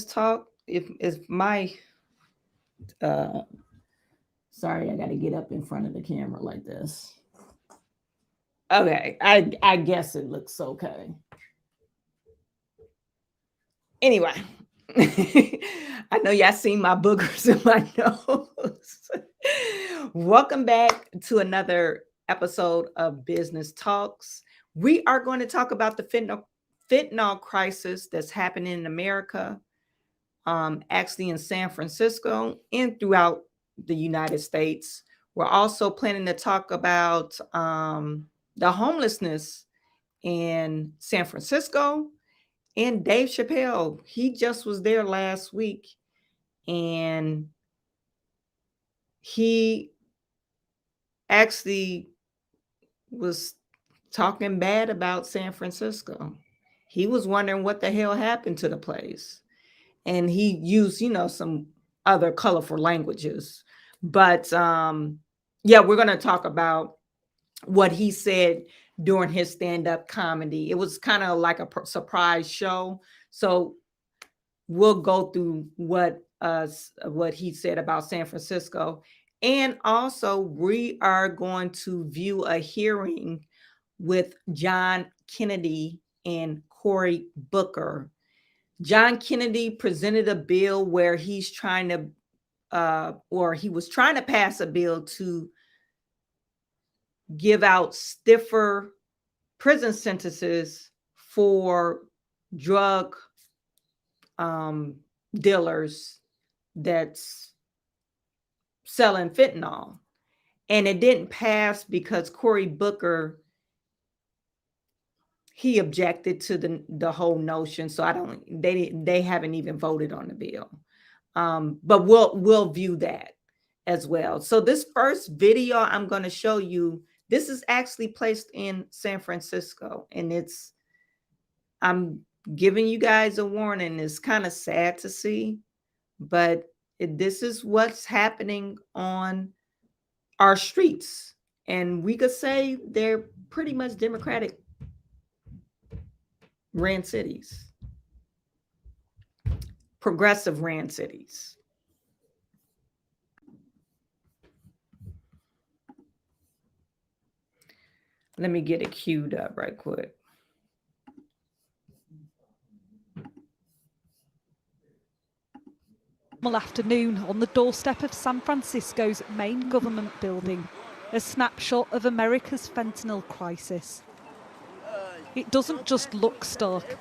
Talk. If my uh sorry, I got to get up in front of the camera like this. Okay, I guess it looks okay. Anyway, I know y'all seen my boogers in my nose. Welcome back to another episode of Business Talks. We are going to talk about the fentanyl crisis that's happening in America, actually in San Francisco and throughout the United States. We're also planning to talk about the homelessness in San Francisco and Dave Chappell. He just was there last week and he actually was talking bad about San Francisco. He was wondering what the hell happened to the place. And he used, some other colorful languages. But yeah, we're going to talk about what he said during his stand-up comedy. It was kind of like a surprise show. So we'll go through what he said about San Francisco. And also we are going to view a hearing with John Kennedy and Cory Booker. John Kennedy presented a bill where he's trying to, or he was trying to pass a bill to give out stiffer prison sentences for drug dealers that's selling fentanyl. And it didn't pass because Cory Booker, he objected to the whole notion. So they haven't even voted on the bill. But we'll view that as well. So this first video I'm going to show you, this is actually placed in San Francisco, and I'm giving you guys a warning. It's kind of sad to see, but this is what's happening on our streets. And we could say they're pretty much Democratic ran cities, progressive ran cities. Let me get it queued up right quick. Afternoon on the doorstep of San Francisco's main government building, a snapshot of America's fentanyl crisis. It doesn't just look stark.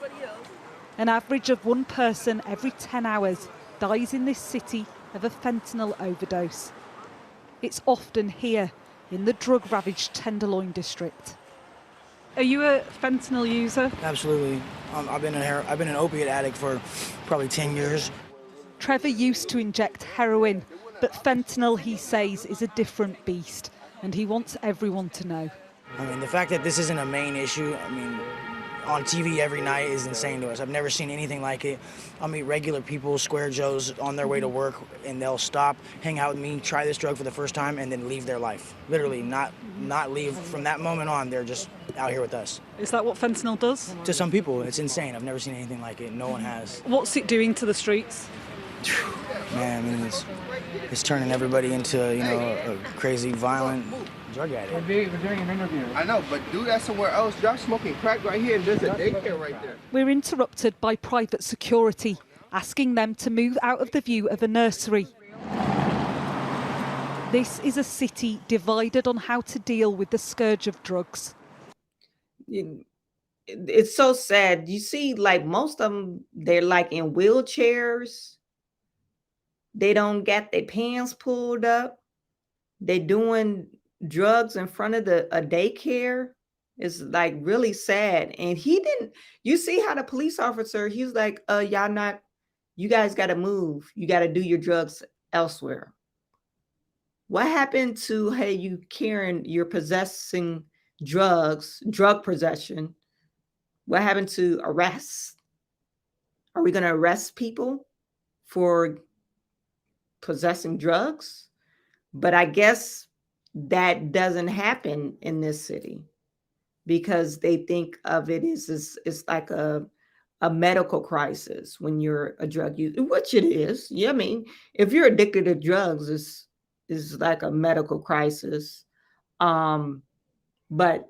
An average of one person every 10 hours dies in this city of a fentanyl overdose. It's often here in the drug-ravaged Tenderloin District. Are you a fentanyl user? Absolutely. I've been an opiate addict for probably 10 years. Trevor used to inject heroin, but fentanyl, he says, is a different beast, and he wants everyone to know. I mean, the fact that this isn't a main issue, on TV every night is insane to us. I've never seen anything like it. I'll meet regular people, square Joes, on their way to work, and they'll stop, hang out with me, try this drug for the first time, and then leave their life. Literally, not leave. From that moment on, they're just out here with us. Is that what fentanyl does? To some people, it's insane. I've never seen anything like it. No one has. What's it doing to the streets? Man, it's turning everybody into, a crazy, violent drug addict. We're doing an interview. I know, but do that somewhere else. Y'all smoking crack right here, and there's a daycare right there. We're interrupted by private security, asking them to move out of the view of a nursery. This is a city divided on how to deal with the scourge of drugs. It's so sad. You see, like most of them, they're like in wheelchairs. They don't get their pants pulled up. They're doing drugs in front of a daycare. It's like really sad. And you see how the police officer, he's like, you guys got to move. You got to do your drugs elsewhere. What happened to, hey, you're possessing drugs, drug possession? What happened to arrests? Are we going to arrest people for possessing drugs? But I guess that doesn't happen in this city because they think of it as it's like a a medical crisis when you're a drug user, which it is. Yeah, I mean, if you're addicted to drugs, is like a medical crisis. But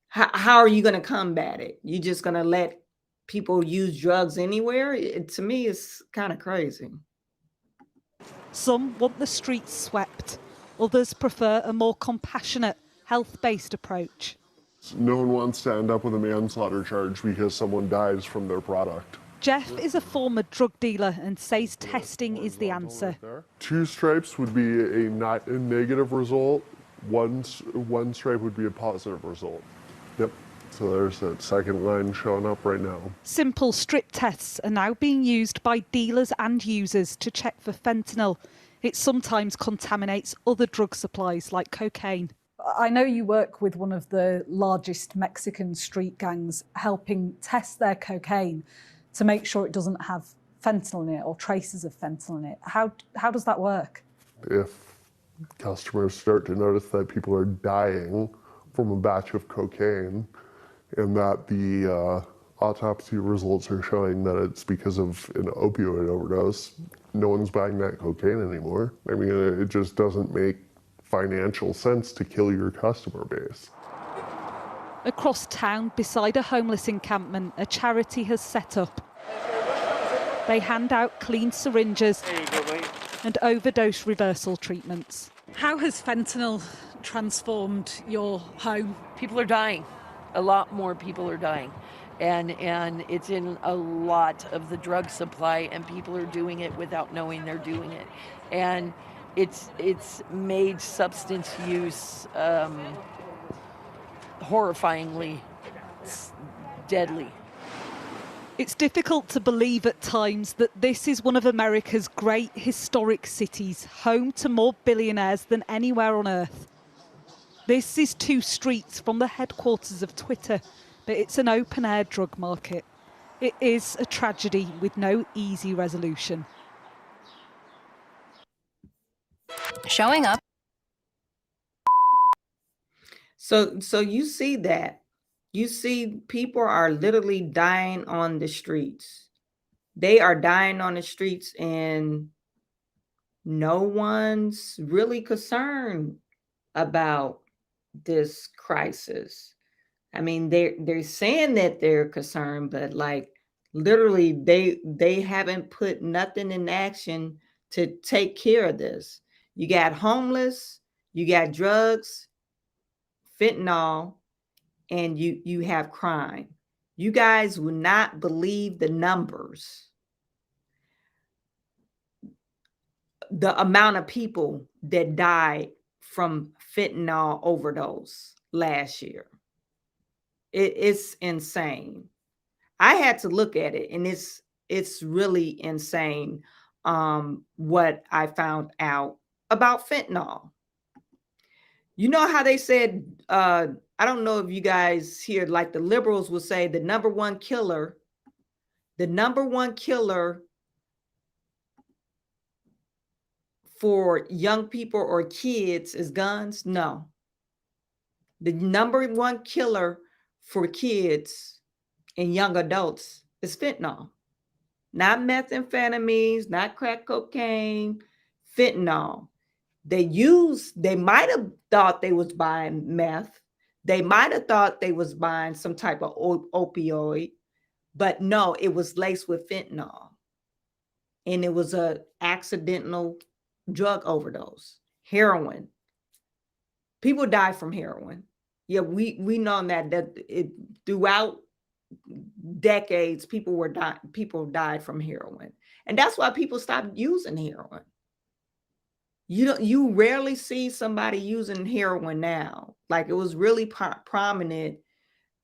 how are you going to combat it? You're just going to let people use drugs anywhere? To me, it's kind of crazy. Some want the streets swept. Others prefer a more compassionate, health-based approach. No one wants to end up with a manslaughter charge because someone dies from their product. Jeff is a former drug dealer and says testing is the answer. 2 stripes would be a negative result. One stripe would be a positive result. Yep. So there's that second line showing up right now. Simple strip tests are now being used by dealers and users to check for fentanyl. It sometimes contaminates other drug supplies like cocaine. I know you work with one of the largest Mexican street gangs, helping test their cocaine to make sure it doesn't have fentanyl in it or traces of fentanyl in it. How does that work? If customers start to notice that people are dying from a batch of cocaine and that the autopsy results are showing that it's because of an opioid overdose, no one's buying that cocaine anymore. I mean, it just doesn't make financial sense to kill your customer base. Across town, beside a homeless encampment, a charity has set up. They hand out clean syringes and overdose reversal treatments. How has fentanyl transformed your home? People are dying. A lot more people are dying. And it's in a lot of the drug supply, and people are doing it without knowing they're doing it. And it's made substance use horrifyingly deadly. It's difficult to believe at times that this is one of America's great historic cities, home to more billionaires than anywhere on earth. This is 2 streets from the headquarters of Twitter, but it's an open-air drug market. It is a tragedy with no easy resolution. Showing up. So you see that. You see people are literally dying on the streets. They are dying on the streets and no one's really concerned about this crisis. I mean, they're saying that they're concerned, but like literally they haven't put nothing in action to take care of this. You got homeless, you got drugs, fentanyl, and you have crime. You guys will not believe the numbers. The amount of people that died from fentanyl overdose last year. It's insane. I had to look at it, and it's really insane what I found out about fentanyl. You know how they said, I don't know if you guys hear, like the liberals will say the number one killer for young people or kids is guns. No. The number one killer for kids and young adults is fentanyl. Not methamphetamines, not crack cocaine, fentanyl. They might have thought they was buying meth. They might have thought they was buying some type of opioid, but no, it was laced with fentanyl. And it was a accidental drug overdose. Heroin. People die from heroin. Yeah, we know that it throughout decades, people died from heroin. And that's why people stopped using heroin. You rarely see somebody using heroin now. Like it was really prominent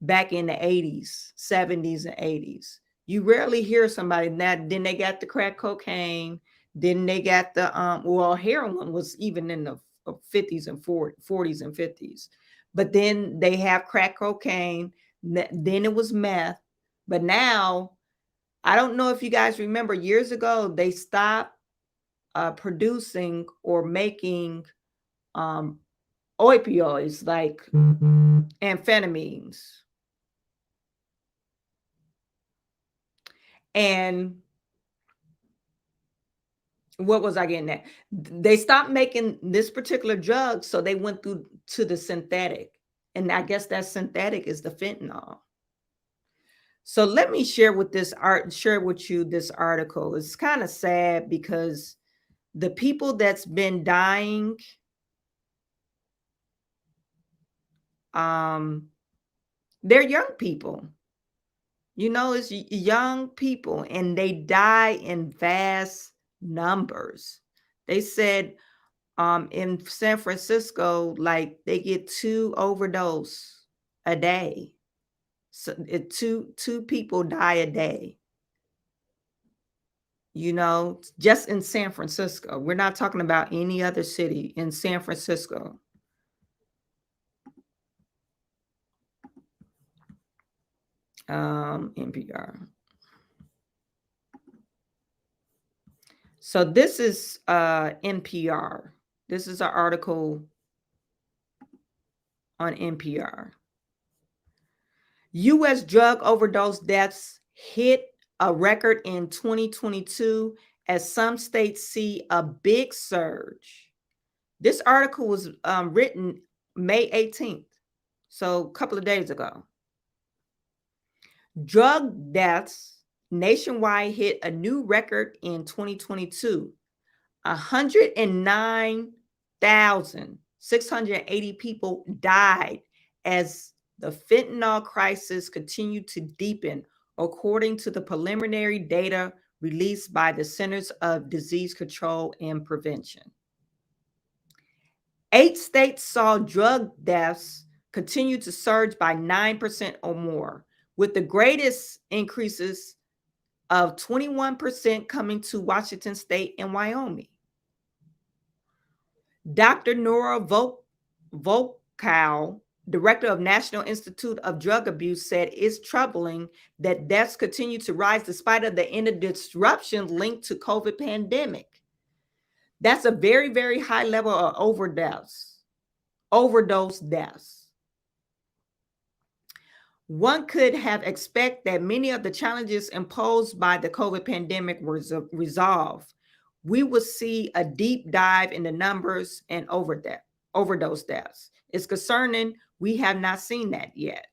back in the 80s, 70s, and 80s. You rarely hear somebody that. Then they got the crack cocaine. Then they got the heroin was even in the 50s and 40s and 50s. But then they have crack cocaine. Then it was meth. But now, I don't know if you guys remember, years ago they stopped producing or making opioids like amphetamines. And what was I getting at? They stopped making this particular drug, so they went through to the synthetic. And I guess that synthetic is the fentanyl. So let me share with you this article. It's kind of sad because the people that's been dying, they're young people. You know, it's young people, and they die in vast numbers. They said in San Francisco, like they get 2 overdose a day. So two people die a day. You know, just in San Francisco. We're not talking about any other city. In San Francisco. NPR. So this is NPR. This is an article on NPR. U.S. drug overdose deaths hit a record in 2022 as some states see a big surge. This article was written May 18th, so a couple of days ago. Drug deaths nationwide hit a new record in 2022. 109,680 people died as the fentanyl crisis continued to deepen, according to the preliminary data released by the Centers of Disease Control and Prevention. 8 states saw drug deaths continue to surge by 9% or more, with the greatest increases of 21% coming to Washington State and Wyoming. Dr. Nora Volkow, director of National Institute of Drug Abuse, said it's troubling that deaths continue to rise despite of the end of disruption linked to COVID pandemic. That's a very, very high level of overdose deaths. One could have expected that many of the challenges imposed by the COVID pandemic were resolved. We will see a deep dive in the numbers and overdose deaths. It's concerning. We have not seen that yet.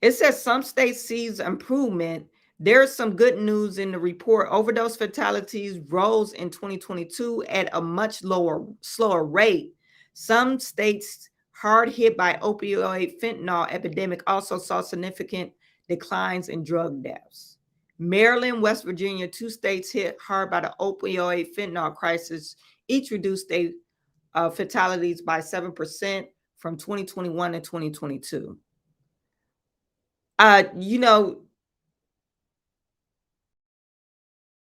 It says some states sees improvement. There's some good news in the report. Overdose fatalities rose in 2022 at a much slower rate. Some states hard hit by opioid fentanyl epidemic also saw significant declines in drug deaths. Maryland, West Virginia, 2 states hit hard by the opioid fentanyl crisis, each reduced their fatalities by 7% from 2021 to 2022. You know,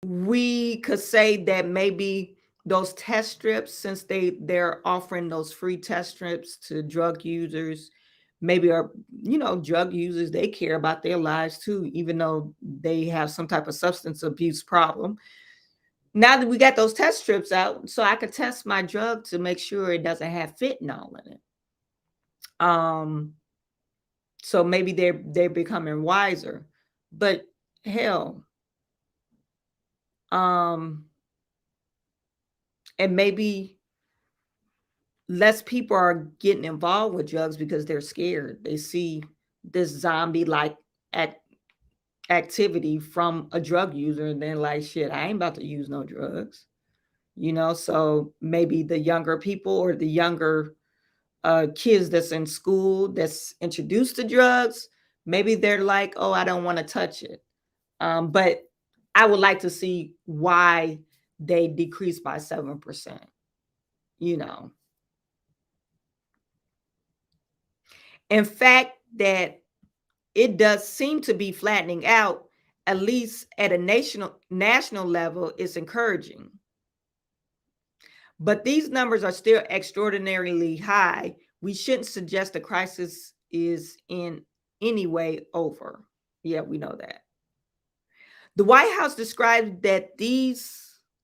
we could say that maybe those test strips, since they're offering those free test strips to drug users, maybe are, you know, drug users, they care about their lives too, even though they have some type of substance abuse problem. Now that we got those test strips out, so I could test my drug to make sure it doesn't have fentanyl in it. So maybe they're becoming wiser, but hell, and maybe less people are getting involved with drugs because they're scared. They see this zombie-like activity from a drug user, and they're like, shit, I ain't about to use no drugs. You know, so maybe the younger people or the younger kids that's in school that's introduced to drugs, maybe they're like, oh, I don't want to touch it. But I would like to see why they decreased by 7%, you know. In fact, that it does seem to be flattening out, at least at a national level, is encouraging. But these numbers are still extraordinarily high. We shouldn't suggest the crisis is in any way over. Yeah, we know that. The White House described that these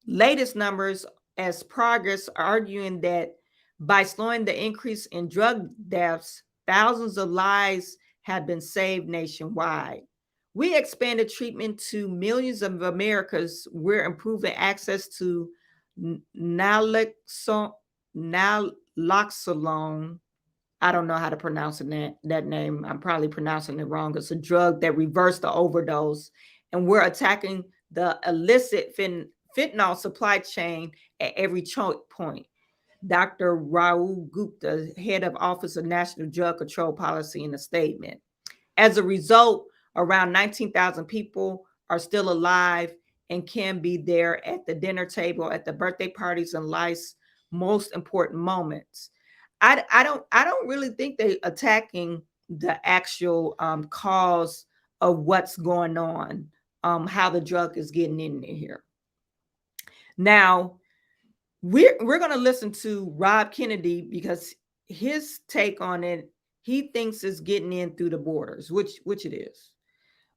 latest numbers as progress, arguing that by slowing the increase in drug deaths, thousands of lives have been saved nationwide. We expanded treatment to millions of Americans. We're improving access to naloxone. I don't know how to pronounce that name. I'm probably pronouncing it wrong. It's a drug that reversed the overdose. And we're attacking the illicit fentanyl supply chain at every choke point. Dr. Rahul Gupta, head of Office of National Drug Control Policy, in a statement. As a result, around 19,000 people are still alive and can be there at the dinner table, at the birthday parties, and life's most important moments. I don't really think they're attacking the actual cause of what's going on, how the drug is getting in here. Now, we're going to listen to Rob Kennedy because his take on it, he thinks is getting in through the borders, which it is.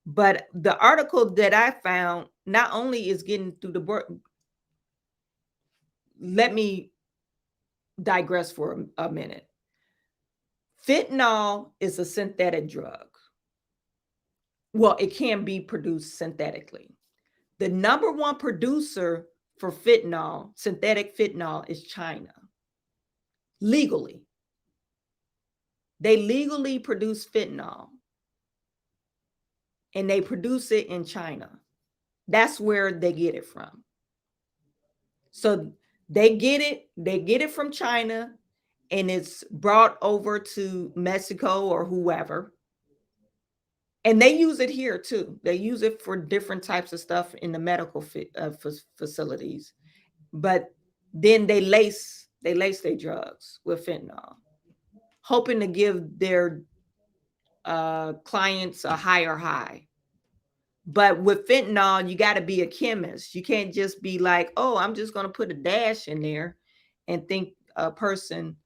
But the article that I found not only is getting through the border. Let me digress for a minute. Fentanyl is a synthetic drug. Well, it can be produced synthetically. The number one producer for fentanyl, synthetic fentanyl, is China. Legally. They legally produce fentanyl. And they produce it in China. That's where they get it from. So they get it from China, and it's brought over to Mexico or whoever. And they use it here too. They use it for different types of stuff in the medical facilities. But then they lace their drugs with fentanyl, hoping to give their clients a higher high. But with fentanyl, you got to be a chemist. You can't just be like, oh, I'm just going to put a dash in there and think a person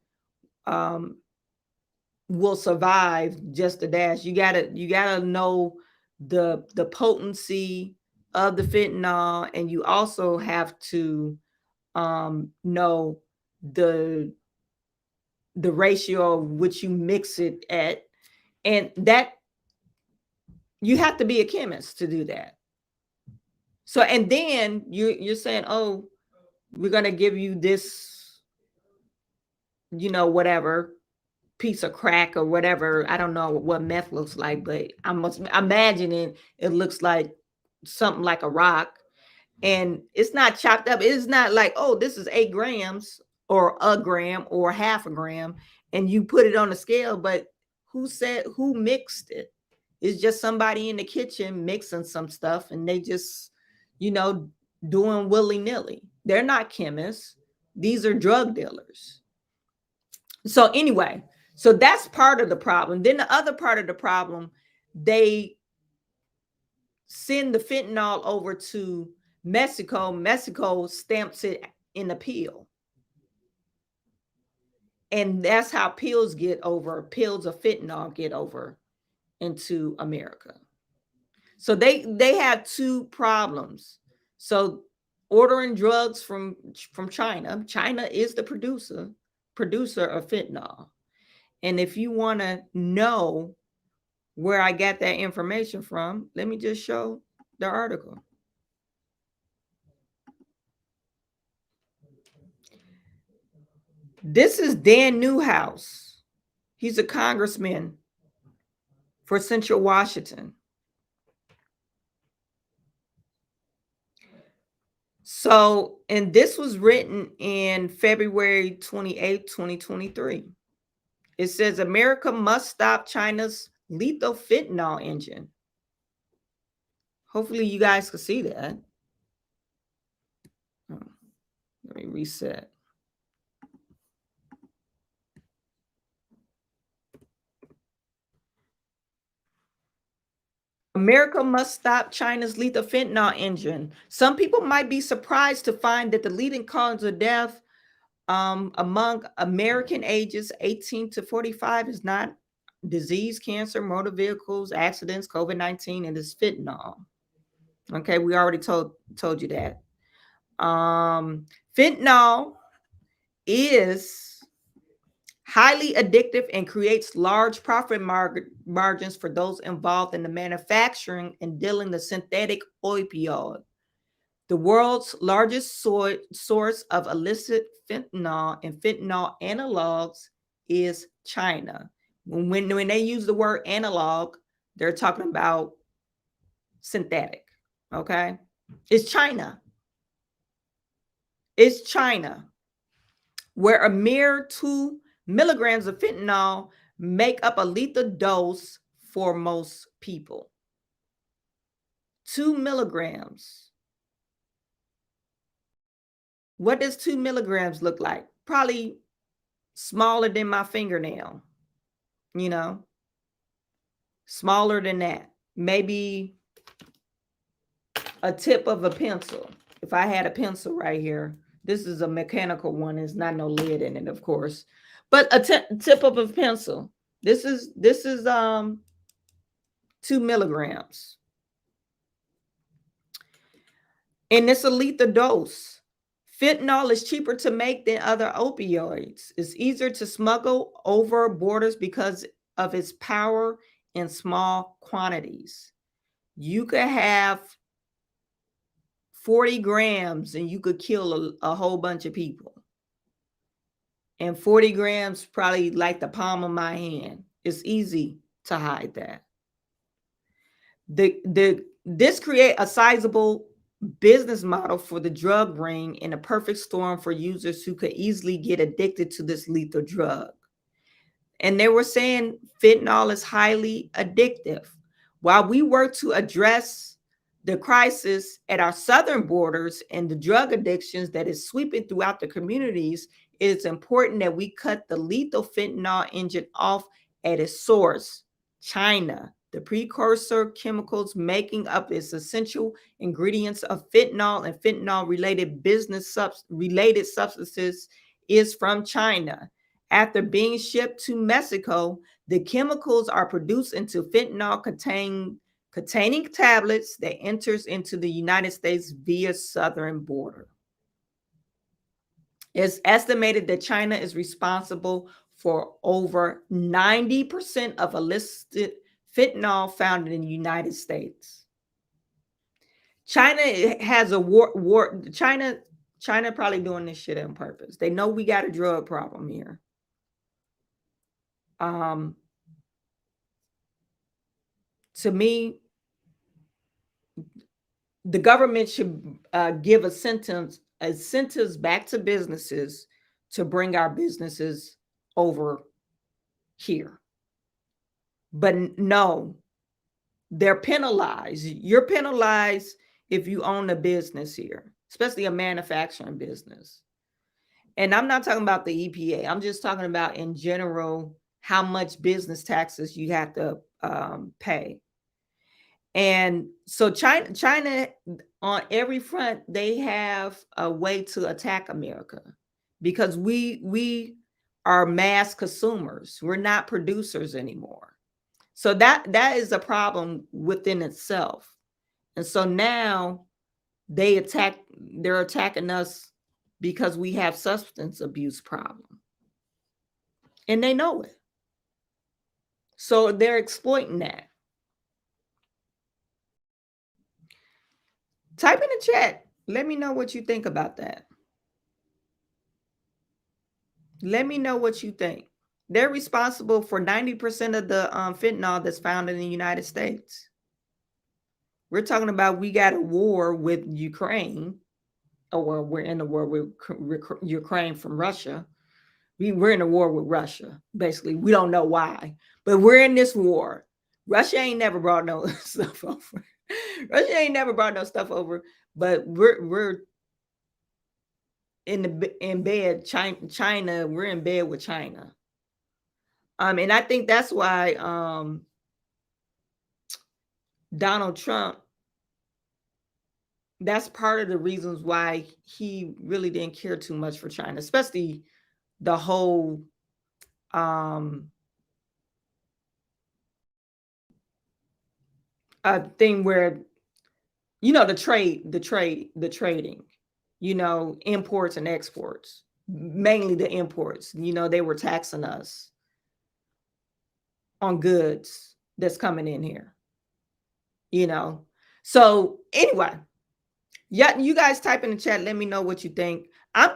will survive just a dash. You gotta know the potency of the fentanyl, and you also have to know the ratio of which you mix it at, and that you have to be a chemist to do that. So, and then you're saying, oh, we're gonna give you this, whatever piece of crack or whatever. I don't know what meth looks like, but I'm imagining it looks like something like a rock, and it's not chopped up. It's not like, oh, this is 8 grams or a gram or half a gram, and you put it on the scale. But who mixed it? It's just somebody in the kitchen mixing some stuff, and they just, doing willy-nilly. They're not chemists. These are drug dealers. So anyway, so that's part of the problem. Then the other part of the problem, they send the fentanyl over to Mexico. Mexico stamps it in a pill. And that's how pills of fentanyl get over into America. So they have two problems. So ordering drugs from China. China is the producer of fentanyl. And if you want to know where I got that information from, let me just show the article. This is Dan Newhouse. He's a congressman for Central Washington. So, and this was written in February 28, 2023. It says America must stop China's lethal fentanyl engine. Hopefully you guys can see that. Oh, let me reset. America must stop China's lethal fentanyl engine. Some people might be surprised to find that the leading cause of death among American ages 18 to 45 is not disease, cancer, motor vehicles, accidents, COVID-19, and it's fentanyl. Okay, we already told you that. Fentanyl is highly addictive and creates large profit margins for those involved in the manufacturing and dealing the synthetic opioid. The world's largest source of illicit fentanyl and fentanyl analogs is China. When they use the word analog, they're talking about synthetic. Okay, it's China. It's China, where a mere 2 milligrams of fentanyl make up a lethal dose for most people. 2 milligrams. What does 2 milligrams look like? Probably smaller than my fingernail, you know, smaller than that. Maybe a tip of a pencil. If I had a pencil right here, this is a mechanical one. There's not no lid in it, of course, but a tip of a pencil. This is 2 milligrams. And it's a lethal dose. Fentanyl is cheaper to make than other opioids. It's easier to smuggle over borders because of its power in small quantities. You could have 40 grams and you could kill a whole bunch of people. And 40 grams, probably like the palm of my hand. It's easy to hide that. This create a sizable business model for the drug ring and a perfect storm for users who could easily get addicted to this lethal drug. And they were saying fentanyl is highly addictive. While we work to address the crisis at our southern borders and the drug addictions that is sweeping throughout the communities, it's important that we cut the lethal fentanyl engine off at its source, China. The precursor chemicals making up its essential ingredients of fentanyl and fentanyl-related related substances is from China. After being shipped to Mexico, the chemicals are produced into fentanyl containing tablets that enters into the United States via southern border. It's estimated that China is responsible for over 90% of illicit fentanyl found in the United States. China has a war. China probably doing this shit on purpose. They know we got a drug problem here. To me, the government should give a sentence back to businesses to bring our businesses over here. But no, they're penalized. You're penalized if you own a business here, especially a manufacturing business. And I'm not talking about the EPA. I'm just talking about in general how much business taxes you have to pay. And so China on every front, they have a way to attack America because we are mass consumers. We're not producers anymore. So that is a problem within itself. And so now they're attacking us because we have substance abuse problem. And they know it. So they're exploiting that. Type in the chat. Let me know what you think about that. Let me know what you think. They're responsible for 90% of the fentanyl that's found in the United States. We're talking about we got a war with Ukraine. Or we're in a war with Ukraine from Russia. We're in a war with Russia. Basically, we don't know why, but we're in this war. Russia ain't never brought no stuff over. Russia ain't never brought no stuff over, but we're in bed. China, we're in bed with China. And I think that's why Donald Trump, that's part of the reasons why he really didn't care too much for China, especially the whole thing where, you know, the trading, you know, imports and exports. mainly the imports. You know, they were taxing us on goods that's coming in here, you know. So anyway, yeah, you guys type in the chat, let me know what you think. I'm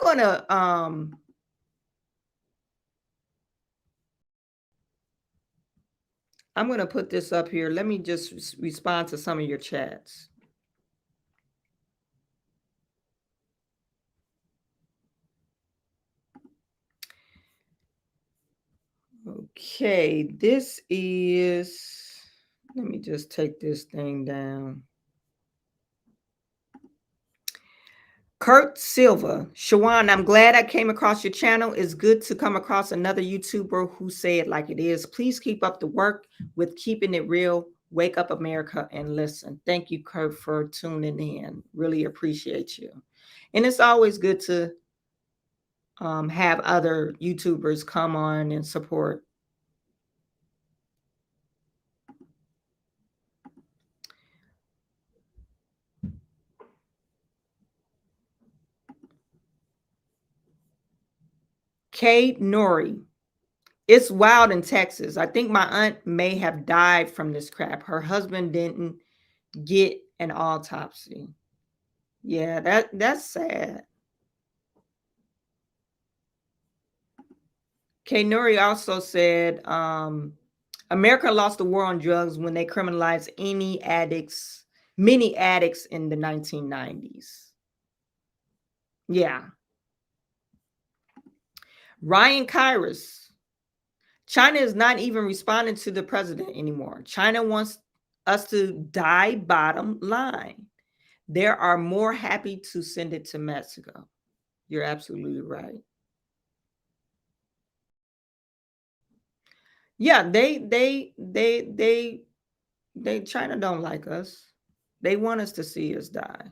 gonna put this up here. Let me just respond to some of your chats. Okay, this is, let me just take this thing down. Kurt Silva, Shawan, I'm glad I came across your channel. It's good to come across another YouTuber who say it like it is. Please keep up the work with keeping it real. Wake up, America, and listen. Thank you, Kurt, for tuning in. Really appreciate you. And it's always good to have other YouTubers come on and support. Kate Nori. It's wild in Texas. I think my aunt may have died from this crap. Her husband didn't get an autopsy. Yeah, that's sad. Kay Nuri also said, America lost the war on drugs when they criminalized many addicts in the 1990s. Yeah. Ryan Kyrus. China is not even responding to the president anymore. China wants us to die bottom line. They are more happy to send it to Mexico. You're absolutely right. Yeah, they China don't like us. They want us to see us die.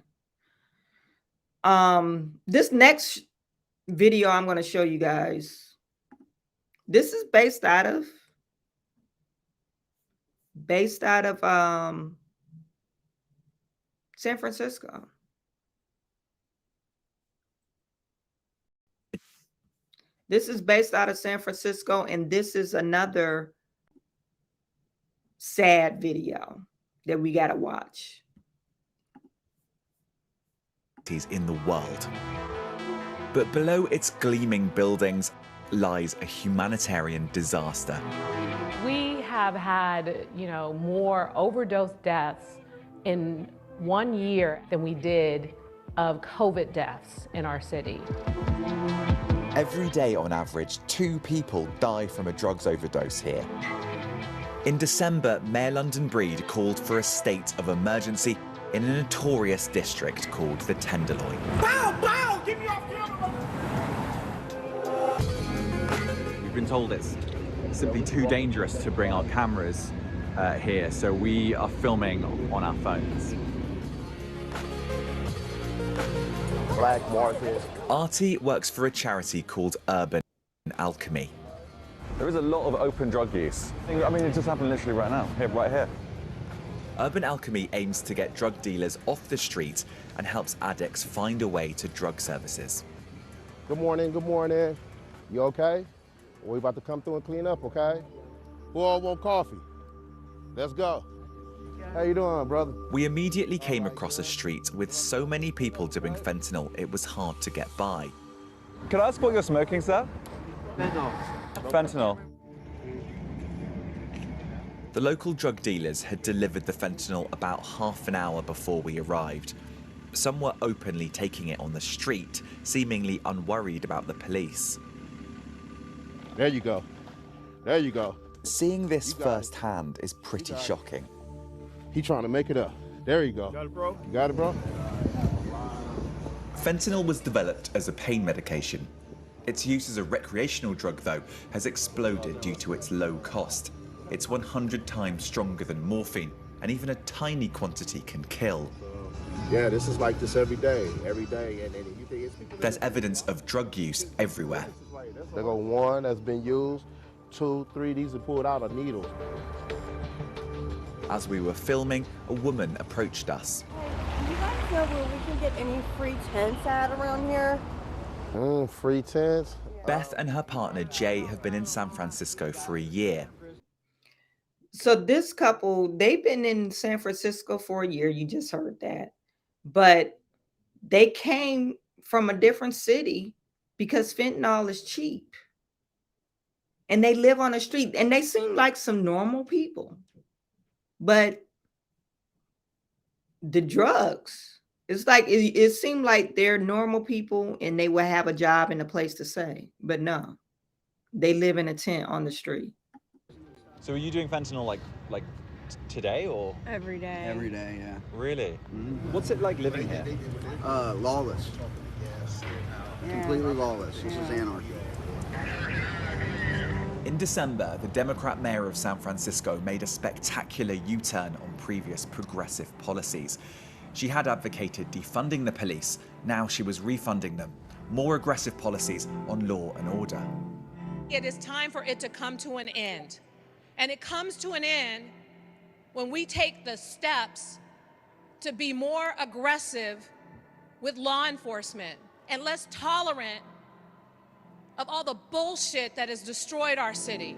This next video I'm going to show you guys. This is based out of San Francisco. This is based out of San Francisco, and this is another sad video that we got to watch. In the world. But below its gleaming buildings lies a humanitarian disaster. We have had, more overdose deaths in 1 year than we did of COVID deaths in our city. Every day, on average, 2 people die from a drugs overdose here. In December, Mayor London Breed called for a state of emergency in a notorious district called the Tenderloin. Pow! Pow! Get me off camera! We've been told it's simply too dangerous to bring our cameras here, so we are filming on our phones. Black market. Artie works for a charity called Urban Alchemy. There is a lot of open drug use. I mean, it just happened literally right now, right here. Urban Alchemy aims to get drug dealers off the street and helps addicts find a way to drug services. Good morning, good morning. You okay? We about to come through and clean up, okay? Who all want coffee? Let's go. How you doing, brother? We immediately came across a street with so many people doing fentanyl, it was hard to get by. Can I ask what you're smoking, sir? Fentanyl. Fentanyl. The local drug dealers had delivered the fentanyl about half an hour before we arrived. Some were openly taking it on the street, seemingly unworried about the police. There you go. There you go. Seeing this firsthand is pretty shocking. He trying to make it up. There you go. You got it, bro? You got it, bro? Fentanyl was developed as a pain medication. Its use as a recreational drug, though, has exploded due to its low cost. It's 100 times stronger than morphine, and even a tiny quantity can kill. Yeah, this is like this every day. And you think it's... There's evidence of drug use everywhere. There go 1 that's been used, 2, 3, these are pulled out of needles. As we were filming, a woman approached us. Do you guys know where we can get any free tents at around here? Free tents. Beth and her partner Jay have been in San Francisco for a year. So this couple, they've been in San Francisco for a year. You just heard that. But they came from a different city because fentanyl is cheap. And they live on the street and they seem like some normal people. But the drugs, it's like it seemed like they're normal people and they will have a job and a place to stay. But no, they live in a tent on the street. So are you doing fentanyl like today or? Every day. Every day, yeah. Really? Mm-hmm. What's it like living here? Lawless. Completely lawless. This is anarchy. In December, the Democrat mayor of San Francisco made a spectacular U-turn on previous progressive policies. She had advocated defunding the police. Now she was refunding them. More aggressive policies on law and order. It is time for it to come to an end. And it comes to an end when we take the steps to be more aggressive with law enforcement and less tolerant of all the bullshit that has destroyed our city.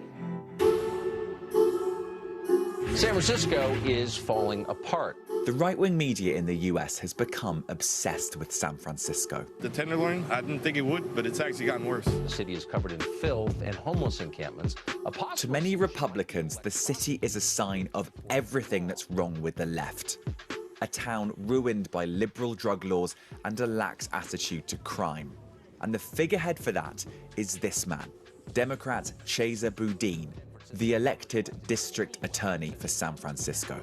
San Francisco is falling apart. The right-wing media in the US has become obsessed with San Francisco. The Tenderloin, I didn't think it would, but it's actually gotten worse. The city is covered in filth and homeless encampments. To many Republicans, the city is a sign of everything that's wrong with the left. A town ruined by liberal drug laws and a lax attitude to crime. And the figurehead for that is this man, Democrat Chaser Boudin, the elected district attorney for San Francisco.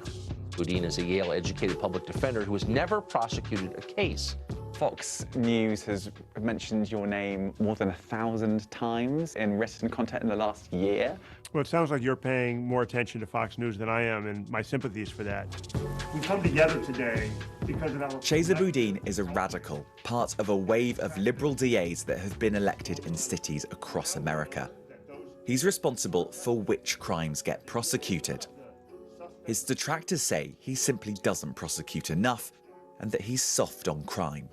Boudin is a Yale-educated public defender who has never prosecuted a case. Fox News has mentioned your name more than 1,000 times in written content in the last year. Well, it sounds like you're paying more attention to Fox News than I am, and my sympathies for that. We come together today because of our... Chaser Boudin is a radical, part of a wave of liberal DAs that have been elected in cities across America. He's responsible for which crimes get prosecuted. His detractors say he simply doesn't prosecute enough and that he's soft on crime.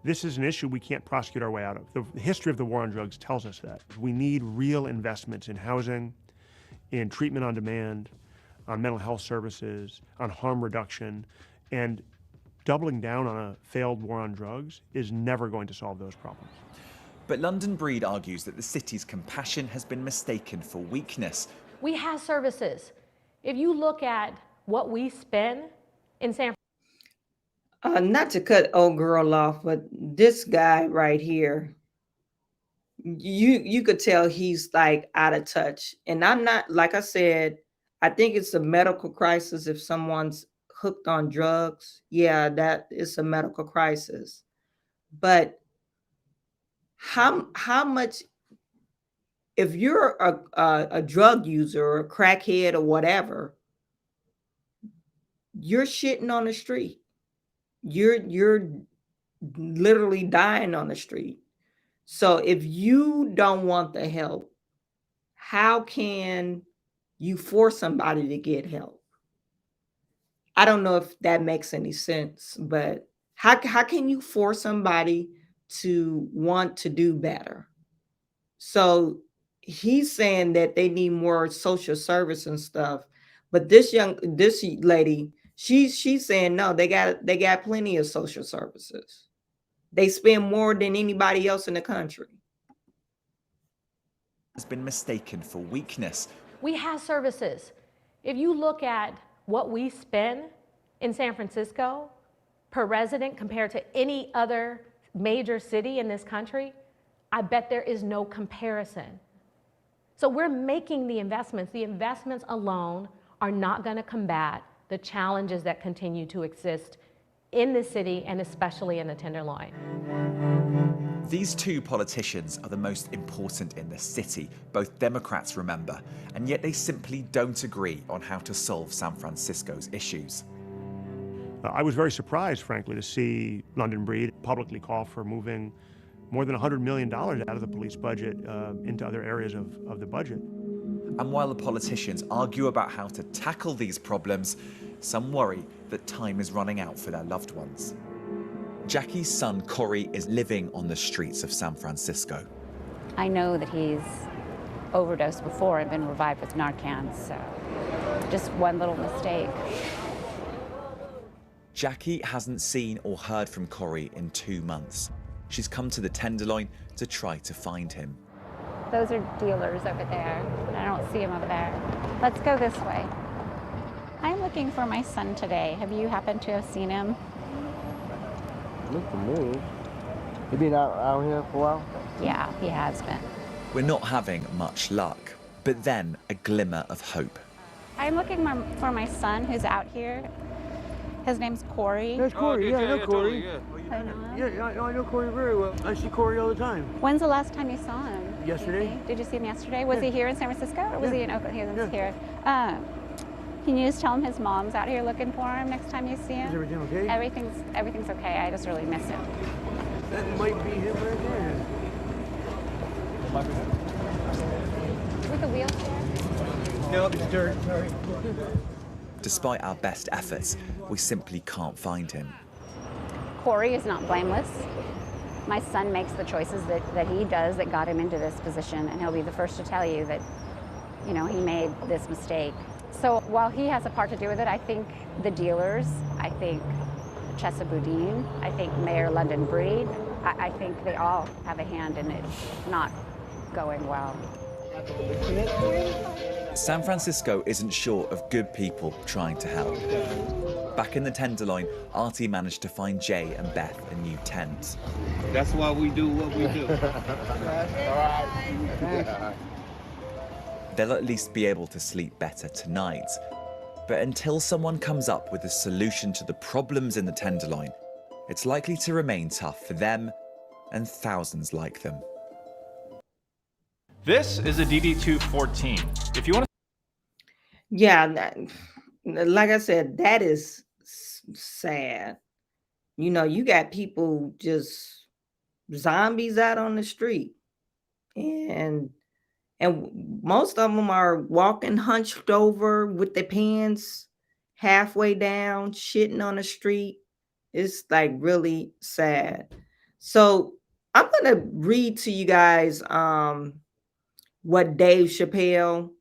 This is an issue we can't prosecute our way out of. The history of the war on drugs tells us that. We need real investments in housing, in treatment on demand, on mental health services, on harm reduction, and doubling down on a failed war on drugs is never going to solve those problems. But London Breed argues that the city's compassion has been mistaken for weakness. We have services. If you look at what we spend in San Not to cut old girl off, but this guy right here, you could tell he's like out of touch. And I'm not, like I said, I think it's a medical crisis if someone's hooked on drugs. Yeah, that is a medical crisis. But how much, if you're a drug user or a crackhead or whatever, you're shitting on the street. You're literally dying on the street. So if you don't want the help, how can you force somebody to get help? I don't know if that makes any sense, but how can you force somebody to want to do better? So he's saying that they need more social service and stuff, but this lady, she's saying no, they got plenty of social services. They spend more than anybody else in the country. Has been mistaken for weakness. We have services. If you look at what we spend in San Francisco per resident compared to any other major city in this country, I bet there is no comparison. So we're making the investments. The investments alone are not going to combat the challenges that continue to exist in the city and especially in the Tenderloin. These two politicians are the most important in the city, both Democrats, remember, and yet they simply don't agree on how to solve San Francisco's issues. I was very surprised, frankly, to see London Breed publicly call for moving more than $100 million out of the police budget into other areas of the budget. And while the politicians argue about how to tackle these problems, some worry that time is running out for their loved ones. Jackie's son, Corey, is living on the streets of San Francisco. I know that he's overdosed before and been revived with Narcan, so just one little mistake. Jackie hasn't seen or heard from Corey in 2 months. She's come to the Tenderloin to try to find him. Those are dealers over there, but I don't see them over there. Let's go this way. I'm looking for my son today. Have you happened to have seen him? Look for me. He been out here for a while? Yeah, he has been. We're not having much luck, but then a glimmer of hope. I'm looking for my son who's out here. His name's Corey. That's Corey, I know Corey. I know him. Yeah, I know Corey very well. I see Corey all the time. When's the last time you saw him? Yesterday. Did you see him yesterday? Was he here in San Francisco or was he in Oakland? He was here. Can you just tell him his mom's out here looking for him next time you see him? Is everything okay? Everything's okay. I just really miss him. That might be him right there. With a wheelchair? No, it's dirt. Sorry. Despite our best efforts, we simply can't find him. Corey is not blameless. My son makes the choices that he does that got him into this position, and he'll be the first to tell you that, you know, he made this mistake. So while he has a part to do with it, I think the dealers, I think Chesa Boudin, I think Mayor London Breed, I think they all have a hand in it not going well. San Francisco isn't short of good people trying to help. Back in the Tenderloin, Artie managed to find Jay and Beth a new tent. That's why we do what we do. They'll at least be able to sleep better tonight. But until someone comes up with a solution to the problems in the Tenderloin, it's likely to remain tough for them and thousands like them. This is a DD-214. If you want to... Yeah, like I said, that is sad. You know, you got people just zombies out on the street. And most of them are walking hunched over with their pants halfway down, shitting on the street. It's like really sad. So I'm going to read to you guys what Dave Chappell,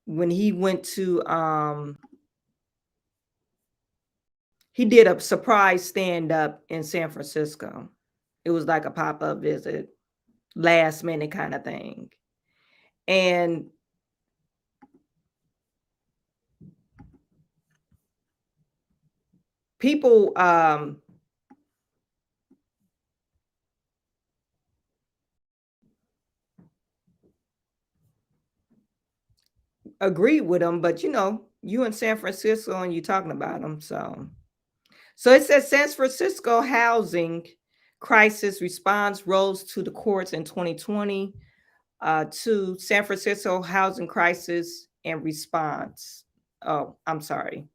when he went to, he did a surprise stand-up in San Francisco. It was like a pop-up visit, last minute kind of thing. And people agreed with him, but you know, you in San Francisco and you're talking about them. So it says San Francisco housing crisis response rose to the courts in 2020 to San Francisco housing crisis and response. Oh, I'm sorry.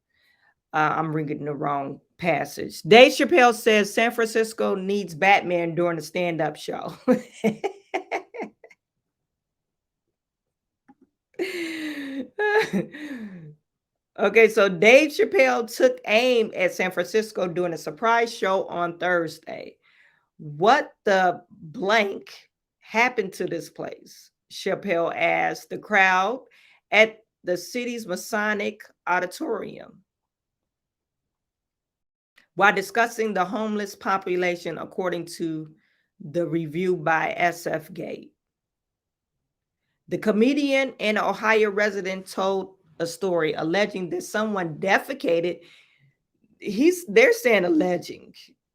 I'm reading the wrong passage. Dave Chappelle says San Francisco needs Batman during a stand-up show. Okay, so Dave Chappelle took aim at San Francisco during a surprise show on Thursday. What the blank happened to this place? Chappelle asked the crowd at the city's Masonic Auditorium while discussing the homeless population, according to the review by SF Gate. The comedian and Ohio resident told a story alleging that someone defecated. They're saying alleging.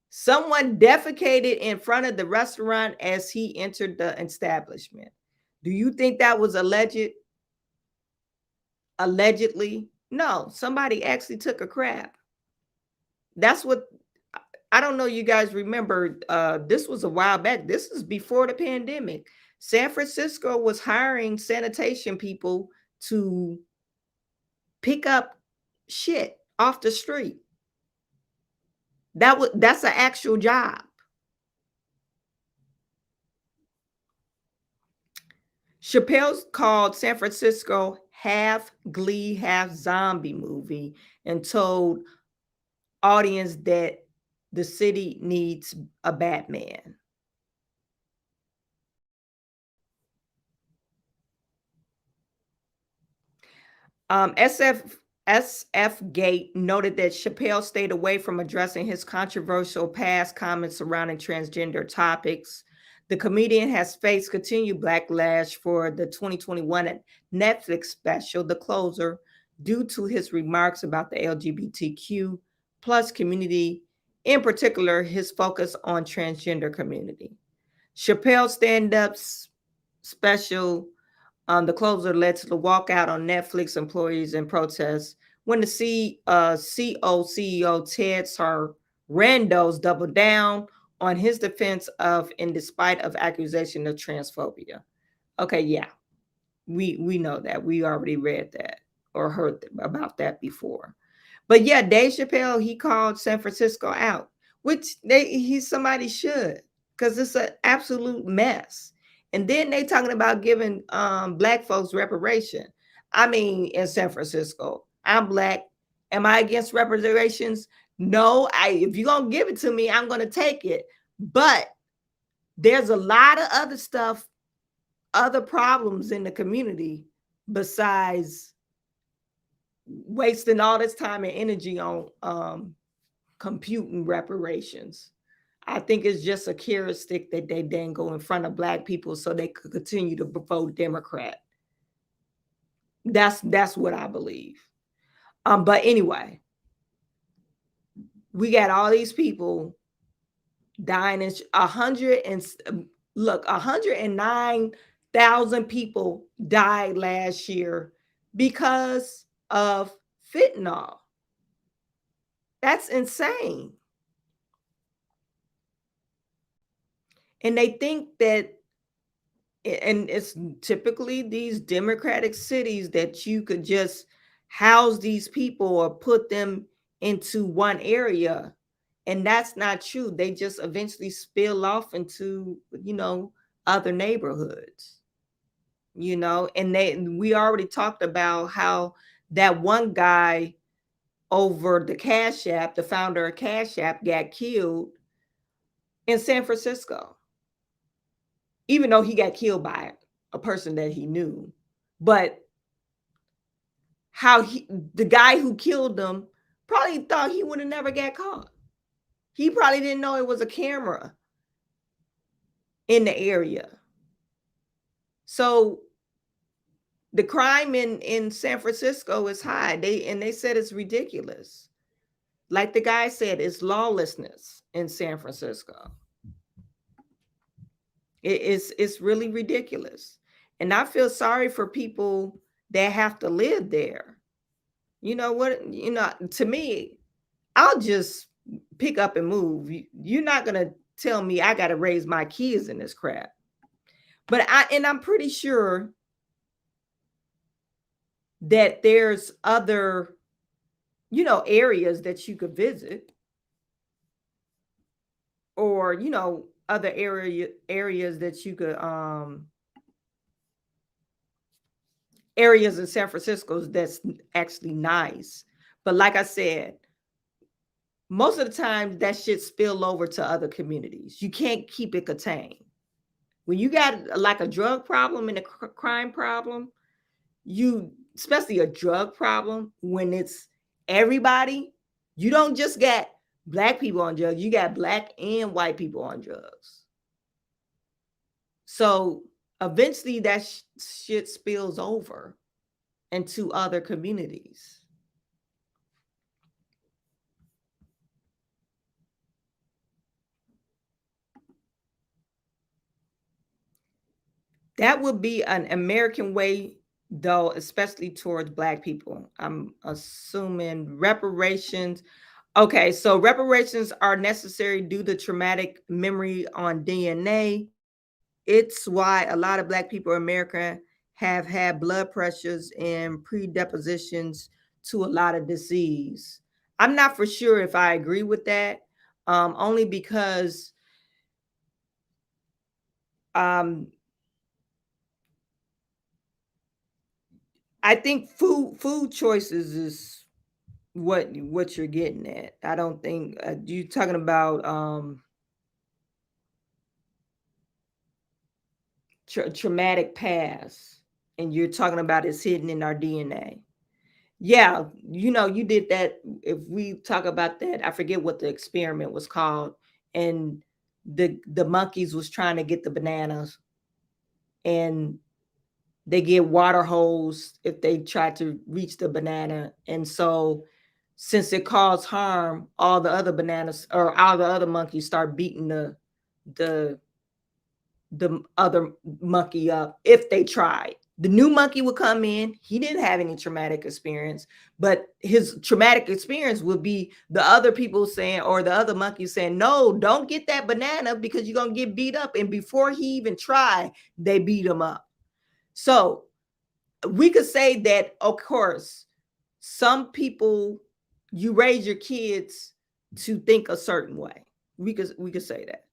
Someone defecated in front of the restaurant as he entered the establishment. Do you think that was alleged? Allegedly? No, somebody actually took a crap. That's what, I don't know, you guys remember, this was a while back. This is before the pandemic. San Francisco was hiring sanitation people to pick up shit off the street. That's an actual job. Chappelle called San Francisco half glee, half zombie movie and told audience that the city needs a Batman. SF Gate noted that Chappell stayed away from addressing his controversial past comments surrounding transgender topics. The comedian has faced continued backlash for the 2021 Netflix special, The Closer, due to his remarks about the LGBTQ plus community, in particular, his focus on transgender community. Chappell's stand-up special, The Closer, led to the walkout on Netflix employees and protests when the CEO Ted Sarandos doubled down on his defense of, in despite of accusation of transphobia. Okay, yeah, we know that. We already read that or heard about that before. But yeah, Dave Chappelle, he called San Francisco out, which somebody should, because it's an absolute mess. And then they talking about giving Black folks reparation. I mean, in San Francisco, I'm Black. Am I against reparations? No. If you're gonna give it to me, I'm gonna take it. But there's a lot of other stuff, other problems in the community besides wasting all this time and energy on computing reparations. I think it's just a carrot stick that they then go in front of Black people so they could continue to vote Democrat. That's what I believe. But anyway, we got all these people dying. 109,000 people died last year because of fentanyl. That's insane. And they think that, and it's typically these Democratic cities, that you could just house these people or put them into one area. And that's not true. They just eventually spill off into, other neighborhoods, and we already talked about how that one guy over the Cash App, the founder of Cash App, got killed in San Francisco, even though he got killed by a person that he knew. But the guy who killed him probably thought he would have never got caught. He probably didn't know it was a camera in the area. So the crime in San Francisco is high. They said it's ridiculous. Like the guy said, it's lawlessness in San Francisco. It's really ridiculous. And I feel sorry for people that have to live there. You know what? To me, I'll just pick up and move. You're not gonna tell me I gotta raise my kids in this crap. But I'm pretty sure that there's other, areas that you could visit, or other areas that you could areas in San Francisco that's actually nice. But like I said, most of the time that shit spill over to other communities. You can't keep it contained. When you got like a drug problem and a crime problem, especially a drug problem, when it's everybody, you don't just get Black people on drugs, you got Black and white people on drugs. So eventually that shit spills over into other communities. That would be an American way, though, especially towards Black people. I'm assuming reparations. Okay, so reparations are necessary due to traumatic memory on DNA. It's why a lot of Black people in America have had blood pressures and predispositions to a lot of disease. I'm not for sure if I agree with that, only because I think food choices is what you're getting at. I don't think you talking about traumatic past, and you're talking about it's hidden in our DNA. Yeah, you did that. If we talk about that, I forget what the experiment was called, and the monkeys was trying to get the bananas, and they get water hosed if they try to reach the banana. And so since it caused harm, all the other bananas or all the other monkeys start beating the other monkey up if they tried. The new monkey would come in. He didn't have any traumatic experience, but his traumatic experience would be the other people saying, or the other monkey saying, no, don't get that banana because you're going to get beat up. And before he even tried, they beat him up. So we could say that, of course, some people, you raise your kids to think a certain way. We could say that.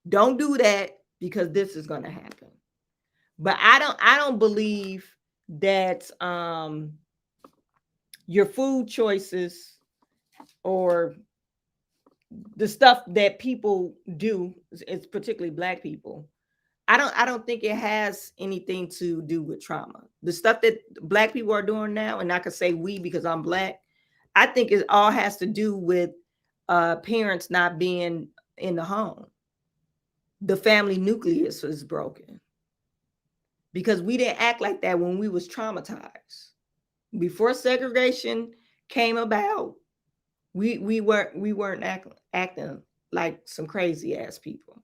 Don't do that because this is going to happen. But I don't believe that your food choices or the stuff that people do, it's particularly Black people, I don't think it has anything to do with trauma. The stuff that Black people are doing now, and I could say we because I'm Black, I think it all has to do with parents not being in the home. The family nucleus is broken because we didn't act like that when we was traumatized. Before segregation came about, we weren't acting like some crazy ass people.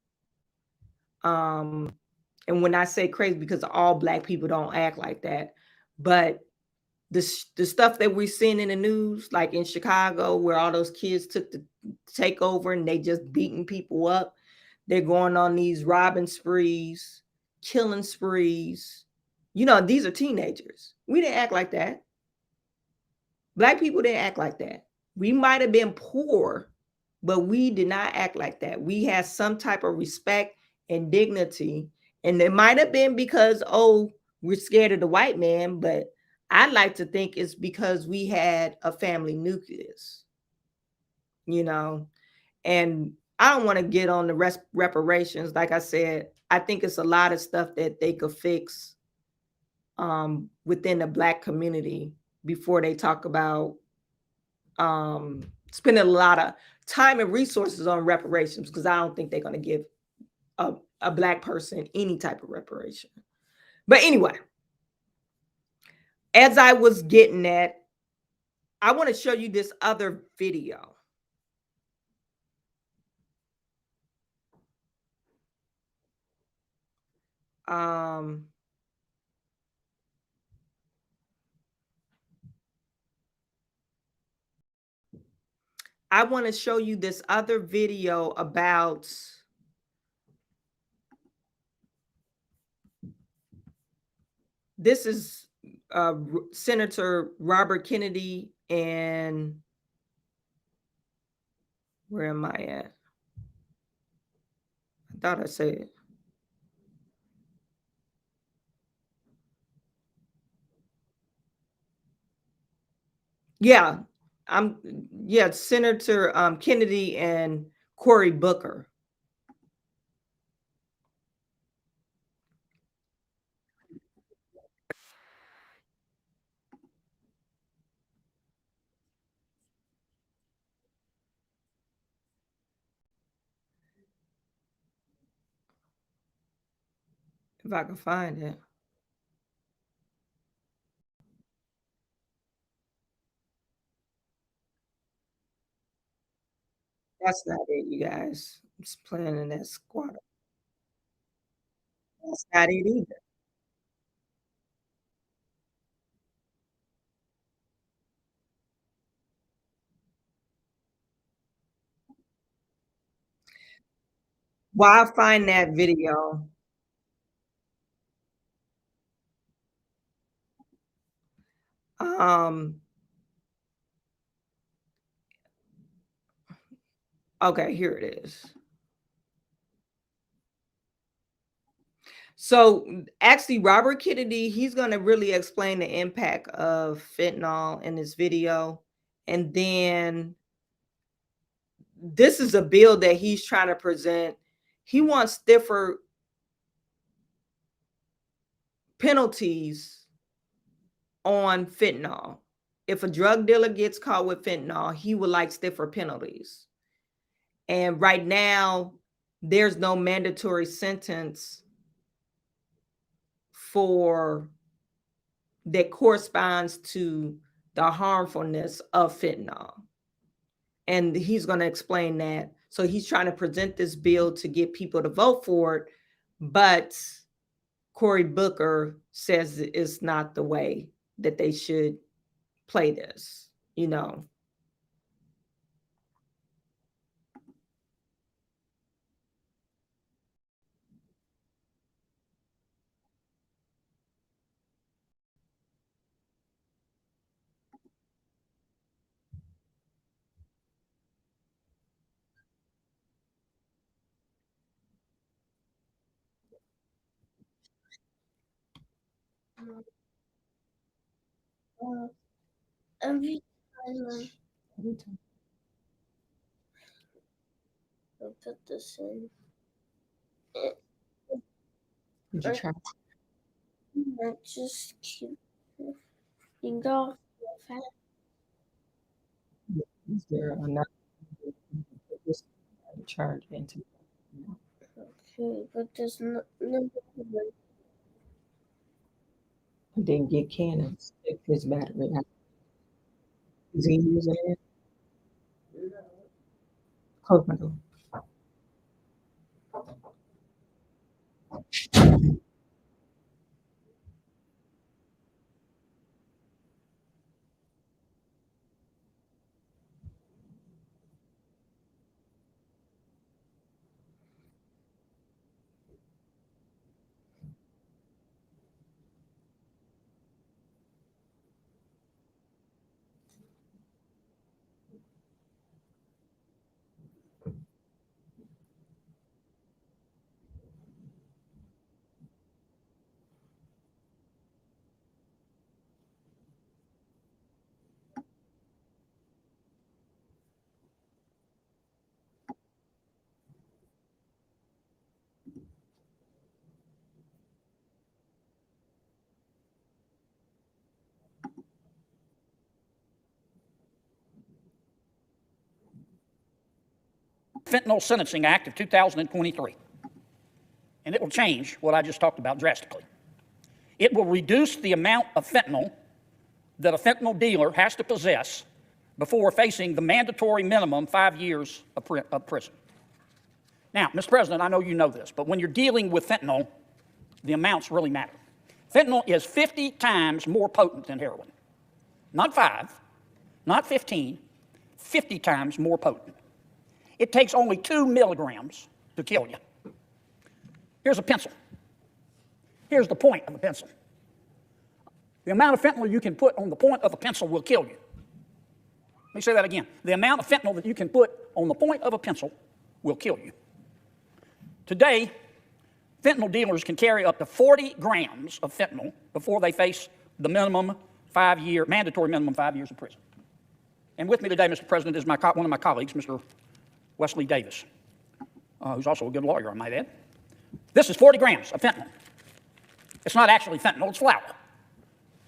And when I say crazy, because all Black people don't act like that, but the stuff that we're seeing in the news, like in Chicago, where all those kids took the takeover and they just beating people up, they're going on these robbing sprees, killing sprees. These are teenagers. We didn't act like that. Black people didn't act like that. We might have been poor, but we did not act like that. We had some type of respect and dignity. And it might have been because, we're scared of the white man, but I'd like to think it's because we had a family nucleus, and I don't want to get on the reparations. Like I said, I think it's a lot of stuff that they could fix within the Black community before they talk about spending a lot of time and resources on reparations, because I don't think they're going to give a Black person any type of reparation. But anyway, as I was getting at, I want to show you this other video. I want to show you this other video about this is Senator Robert Kennedy, and where am I at? I thought I said it. Yeah, Senator Kennedy and Cory Booker. If I can find it. That's not it, you guys. I'm just playing in that squatter. That's not it either. While I find that video, okay, here it is. So actually, Robert Kennedy, he's going to really explain the impact of fentanyl in this video. And then this is a bill that he's trying to present. He wants stiffer penalties on fentanyl. If a drug dealer gets caught with fentanyl, he would like stiffer penalties. And right now, there's no mandatory sentence for that corresponds to the harmfulness of fentanyl. And he's going to explain that. So he's trying to present this bill to get people to vote for it, but Cory Booker says it's not the way that they should play this, you know. Every time I put this in, Did you try? I just keep getting off the fat. Is there another charge into? Okay, but there's no And then get cannons if his battery. Is he using it? Coconut. Fentanyl Sentencing Act of 2023. And it will change what I just talked about drastically. It will reduce the amount of fentanyl that a fentanyl dealer has to possess before facing the mandatory minimum 5 years of prison. Now, Mr. President, I know you know this, but when you're dealing with fentanyl, the amounts really matter. Fentanyl is 50 times more potent than heroin. Not 5, not 15, 50 times more potent. It takes only 2 milligrams to kill you. Here's a pencil. Here's the point of a pencil. The amount of fentanyl you can put on the point of a pencil will kill you. Let me say that again. The amount of fentanyl that you can put on the point of a pencil will kill you. Today, fentanyl dealers can carry up to 40 grams of fentanyl before they face the minimum 5-year, mandatory minimum 5 years of prison. And with me today, Mr. President, is one of my colleagues, Mr. Wesley Davis, who's also a good lawyer, I might add. This is 40 grams of fentanyl. It's not actually fentanyl, it's flour.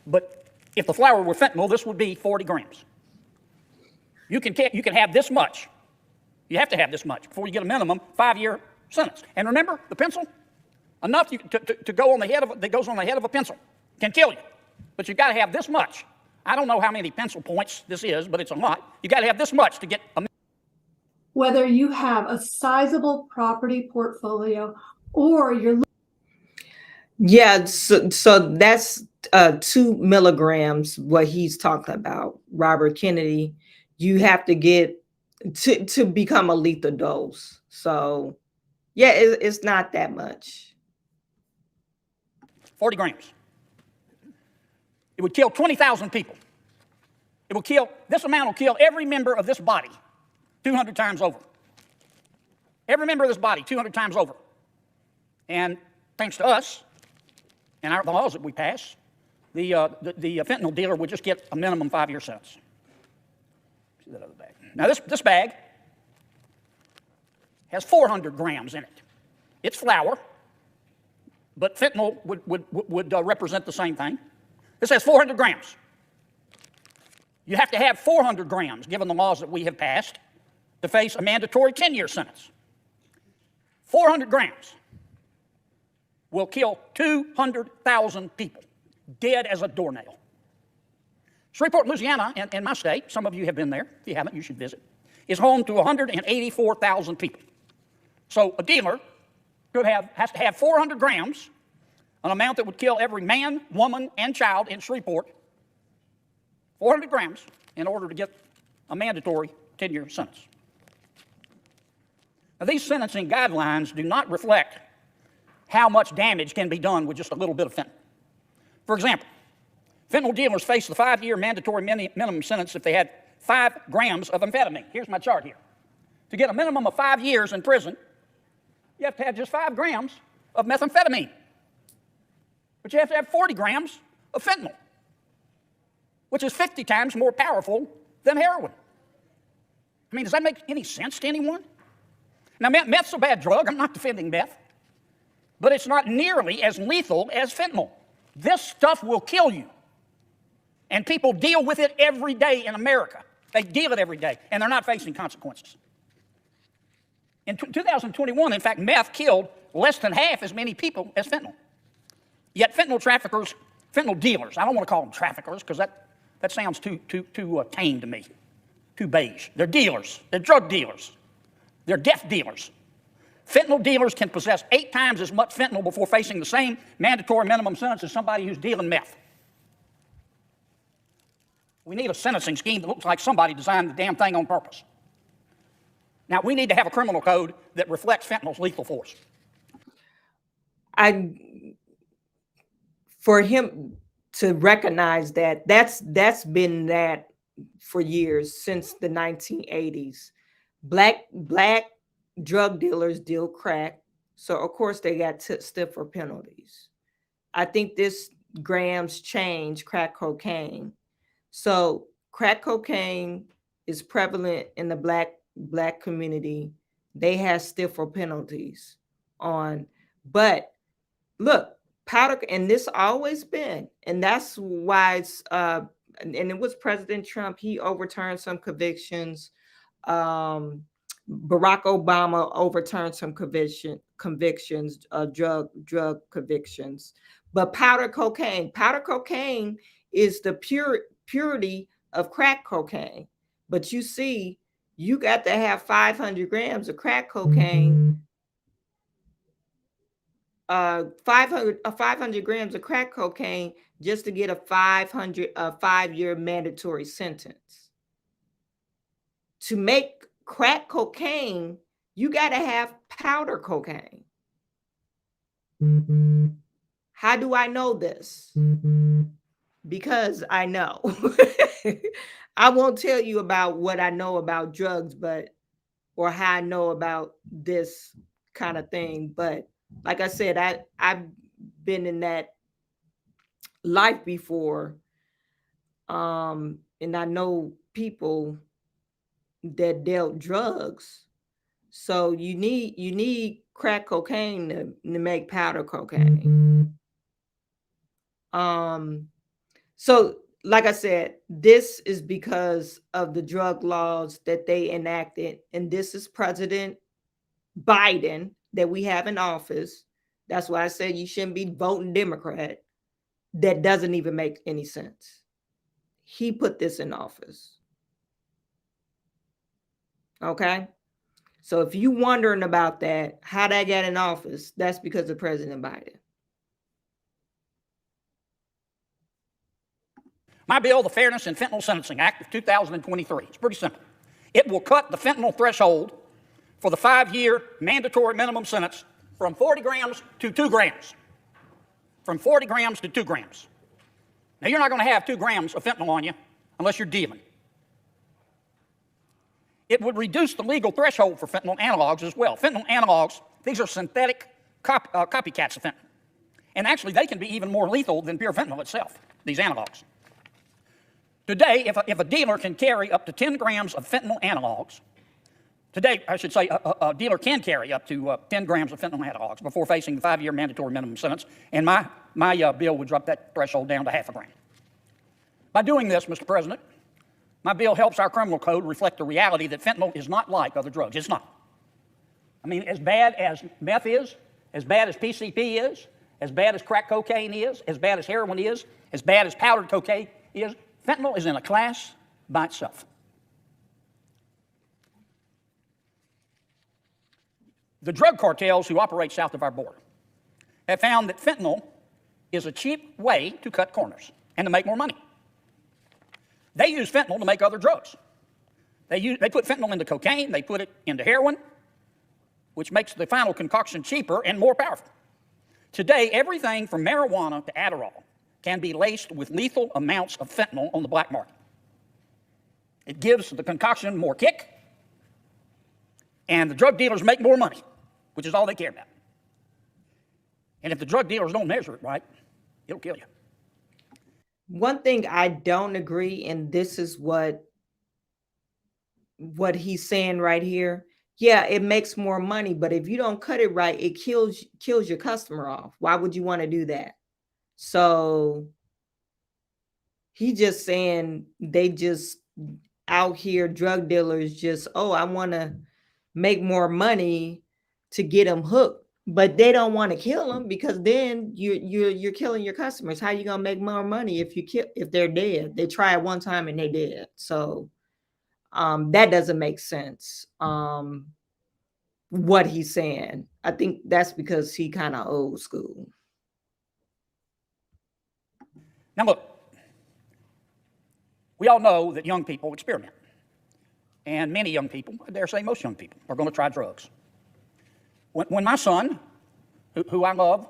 But if the flour were fentanyl, this would be 40 grams. You can have this much. You have to have this much before you get a minimum 5-year sentence. And remember, the pencil, enough to go on the head of that goes on the head of a pencil can kill you. But you've got to have this much. I don't know how many pencil points this is, but it's a lot. You've got to have this much to get a. Whether you have a sizable property portfolio or you're. Yeah, so that's 2 milligrams, what he's talking about, Robert Kennedy. You have to get to become a lethal dose. So, yeah, it's not that much. 40 grams. It would kill 20,000 people. It will kill, this amount will kill every member of this body 200 times over. Every member of this body 200 times over. And thanks to us and the laws that we pass, the fentanyl dealer would just get a minimum 5-year sentence. see that other bag. Now this bag has 400 grams in it. It's flour, but fentanyl would represent the same thing. This has 400 grams. You have to have 400 grams, given the laws that we have passed, to face a mandatory 10-year sentence. 400 grams will kill 200,000 people, dead as a doornail. Shreveport, Louisiana, in my state, some of you have been there. If you haven't, you should visit, is home to 184,000 people. So a dealer has to have 400 grams, an amount that would kill every man, woman, and child in Shreveport, 400 grams, in order to get a mandatory 10-year sentence. Now, these sentencing guidelines do not reflect how much damage can be done with just a little bit of fentanyl. For example, fentanyl dealers face the 5-year mandatory minimum sentence if they had 5 grams of amphetamine. Here's my chart here. To get a minimum of 5 years in prison, you have to have just 5 grams of methamphetamine. But you have to have 40 grams of fentanyl, which is 50 times more powerful than heroin. I mean, does that make any sense to anyone? Now, meth's a bad drug. I'm not defending meth. But it's not nearly as lethal as fentanyl. This stuff will kill you. And people deal with it every day in America. They deal it every day, and they're not facing consequences. In 2021, in fact, meth killed less than half as many people as fentanyl. Yet fentanyl dealers, I don't want to call them traffickers because that sounds too tame to me, too beige. They're dealers. They're drug dealers. They're death dealers. Fentanyl dealers can possess 8 times as much fentanyl before facing the same mandatory minimum sentence as somebody who's dealing meth. We need a sentencing scheme that looks like somebody designed the damn thing on purpose. Now, we need to have a criminal code that reflects fentanyl's lethal force. For him to recognize that's been that for years, since the 1980s. Black drug dealers deal crack, so of course they got stiffer penalties. I think this grams change crack cocaine. So crack cocaine is prevalent in the black community. They have stiffer penalties on, but look, powder, and this always been, and that's why it's and it was President Trump. He overturned some convictions. Barack Obama overturned some convictions, drug convictions. But powder cocaine is the purity of crack cocaine. But you see, you got to have 500 grams of crack cocaine, 500 grams of crack cocaine just to get a 5-year mandatory sentence. To make crack cocaine, you got to have powder cocaine. How do I know this? Because I know. I won't tell you about what I know about drugs, or how I know about this kind of thing. But like I said, I've been in that life before. And I know people that dealt drugs. So you need crack cocaine to make powder cocaine. So like I said, this is because of the drug laws that they enacted, and this is President Biden that we have in office. That's why I said you shouldn't be voting Democrat. That doesn't even make any sense. He put this in office. Okay? So if you're wondering about that, how that got in office, that's because of President Biden. My bill, the Fairness in Fentanyl Sentencing Act of 2023, it's pretty simple. It will cut the fentanyl threshold for the 5-year mandatory minimum sentence from 40 grams to 2 grams. From 40 grams to 2 grams. Now, you're not going to have 2 grams of fentanyl on you unless you're dealing. It would reduce the legal threshold for fentanyl analogs as well. Fentanyl analogs, these are synthetic copycats of fentanyl. And actually, they can be even more lethal than pure fentanyl itself, these analogs. Today, if a dealer can carry up to 10 grams of fentanyl analogs, today, I should say, a dealer can carry up to 10 grams of fentanyl analogs before facing the 5-year mandatory minimum sentence, and my bill would drop that threshold down to half a gram. By doing this, Mr. President, my bill helps our criminal code reflect the reality that fentanyl is not like other drugs. It's not. I mean, as bad as meth is, as bad as PCP is, as bad as crack cocaine is, as bad as heroin is, as bad as powdered cocaine is, fentanyl is in a class by itself. The drug cartels who operate south of our border have found that fentanyl is a cheap way to cut corners and to make more money. They use fentanyl to make other drugs. They put fentanyl into cocaine, they put it into heroin, which makes the final concoction cheaper and more powerful. Today, everything from marijuana to Adderall can be laced with lethal amounts of fentanyl on the black market. It gives the concoction more kick, and the drug dealers make more money, which is all they care about. And if the drug dealers don't measure it right, it'll kill you. One thing I don't agree, and this is what he's saying right here. Yeah, it makes more money, but if you don't cut it right, it kills your customer off. Why would you want to do that? So he just saying they just out here, drug dealers just, oh, I want to make more money to get them hooked, but they don't want to kill them because then you're killing your customers. How you gonna make more money if they're dead? They try it one time and they dead. So that doesn't make sense. What he's saying, I think that's because he kind of old school. Now look, we all know that young people experiment. And many young people, I dare say most young people, are going to try drugs. When my son, who I love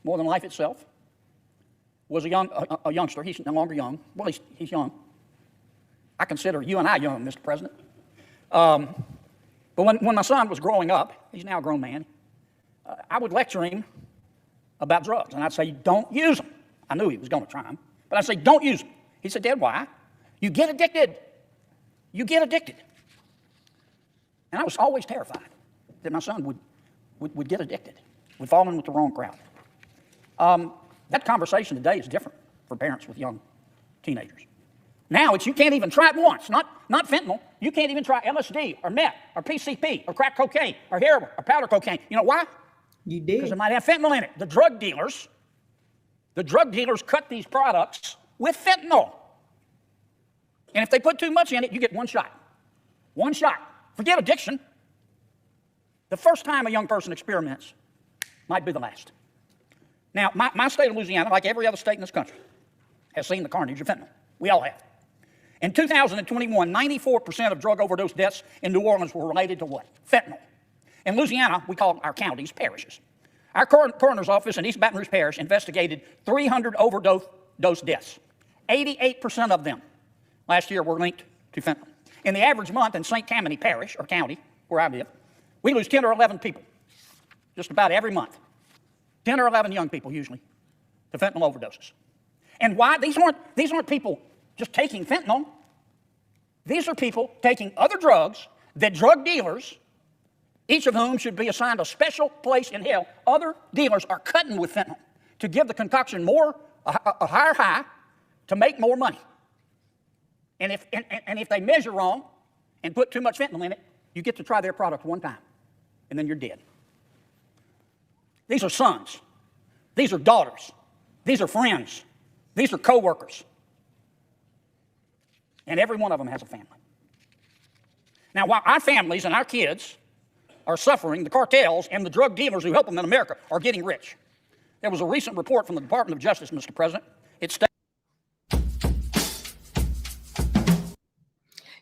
more than life itself, was a youngster, he's no longer young, well, he's young. I consider you and I young, Mr. President. But when my son was growing up, he's now a grown man, I would lecture him about drugs, and I'd say, don't use them. I knew he was going to try them, but I'd say, don't use them. He said, Dad, why? You get addicted. You get addicted. And I was always terrified that my son would get addicted, would fall in with the wrong crowd. That conversation today is different for parents with young teenagers. Now it's you can't even try it once, not fentanyl. You can't even try LSD or meth or PCP or crack cocaine or heroin or powder cocaine. You know why? You did. Because it might have fentanyl in it. The drug dealers cut these products with fentanyl. And if they put too much in it, you get one shot. One shot. Forget addiction. The first time a young person experiments might be the last. Now, my state of Louisiana, like every other state in this country, has seen the carnage of fentanyl. We all have. In 2021, 94% of drug overdose deaths in New Orleans were related to what? Fentanyl. In Louisiana, we call our counties parishes. Our coroner's office in East Baton Rouge Parish investigated 300 overdose deaths. 88% of them last year were linked to fentanyl. In the average month in St. Tammany Parish, or county, where I live, we lose 10 or 11 people just about every month. 10 or 11 young people usually to fentanyl overdoses. And why? These aren't people just taking fentanyl. These are people taking other drugs that drug dealers, each of whom should be assigned a special place in hell, other dealers are cutting with fentanyl to give the concoction a higher high to make more money. And if they measure wrong and put too much fentanyl in it, you get to try their product one time, and then you're dead. These are sons. These are daughters. These are friends. These are coworkers. And every one of them has a family. Now, while our families and our kids are suffering, the cartels and the drug dealers who help them in America are getting rich. There was a recent report from the Department of Justice, Mr. President. It states,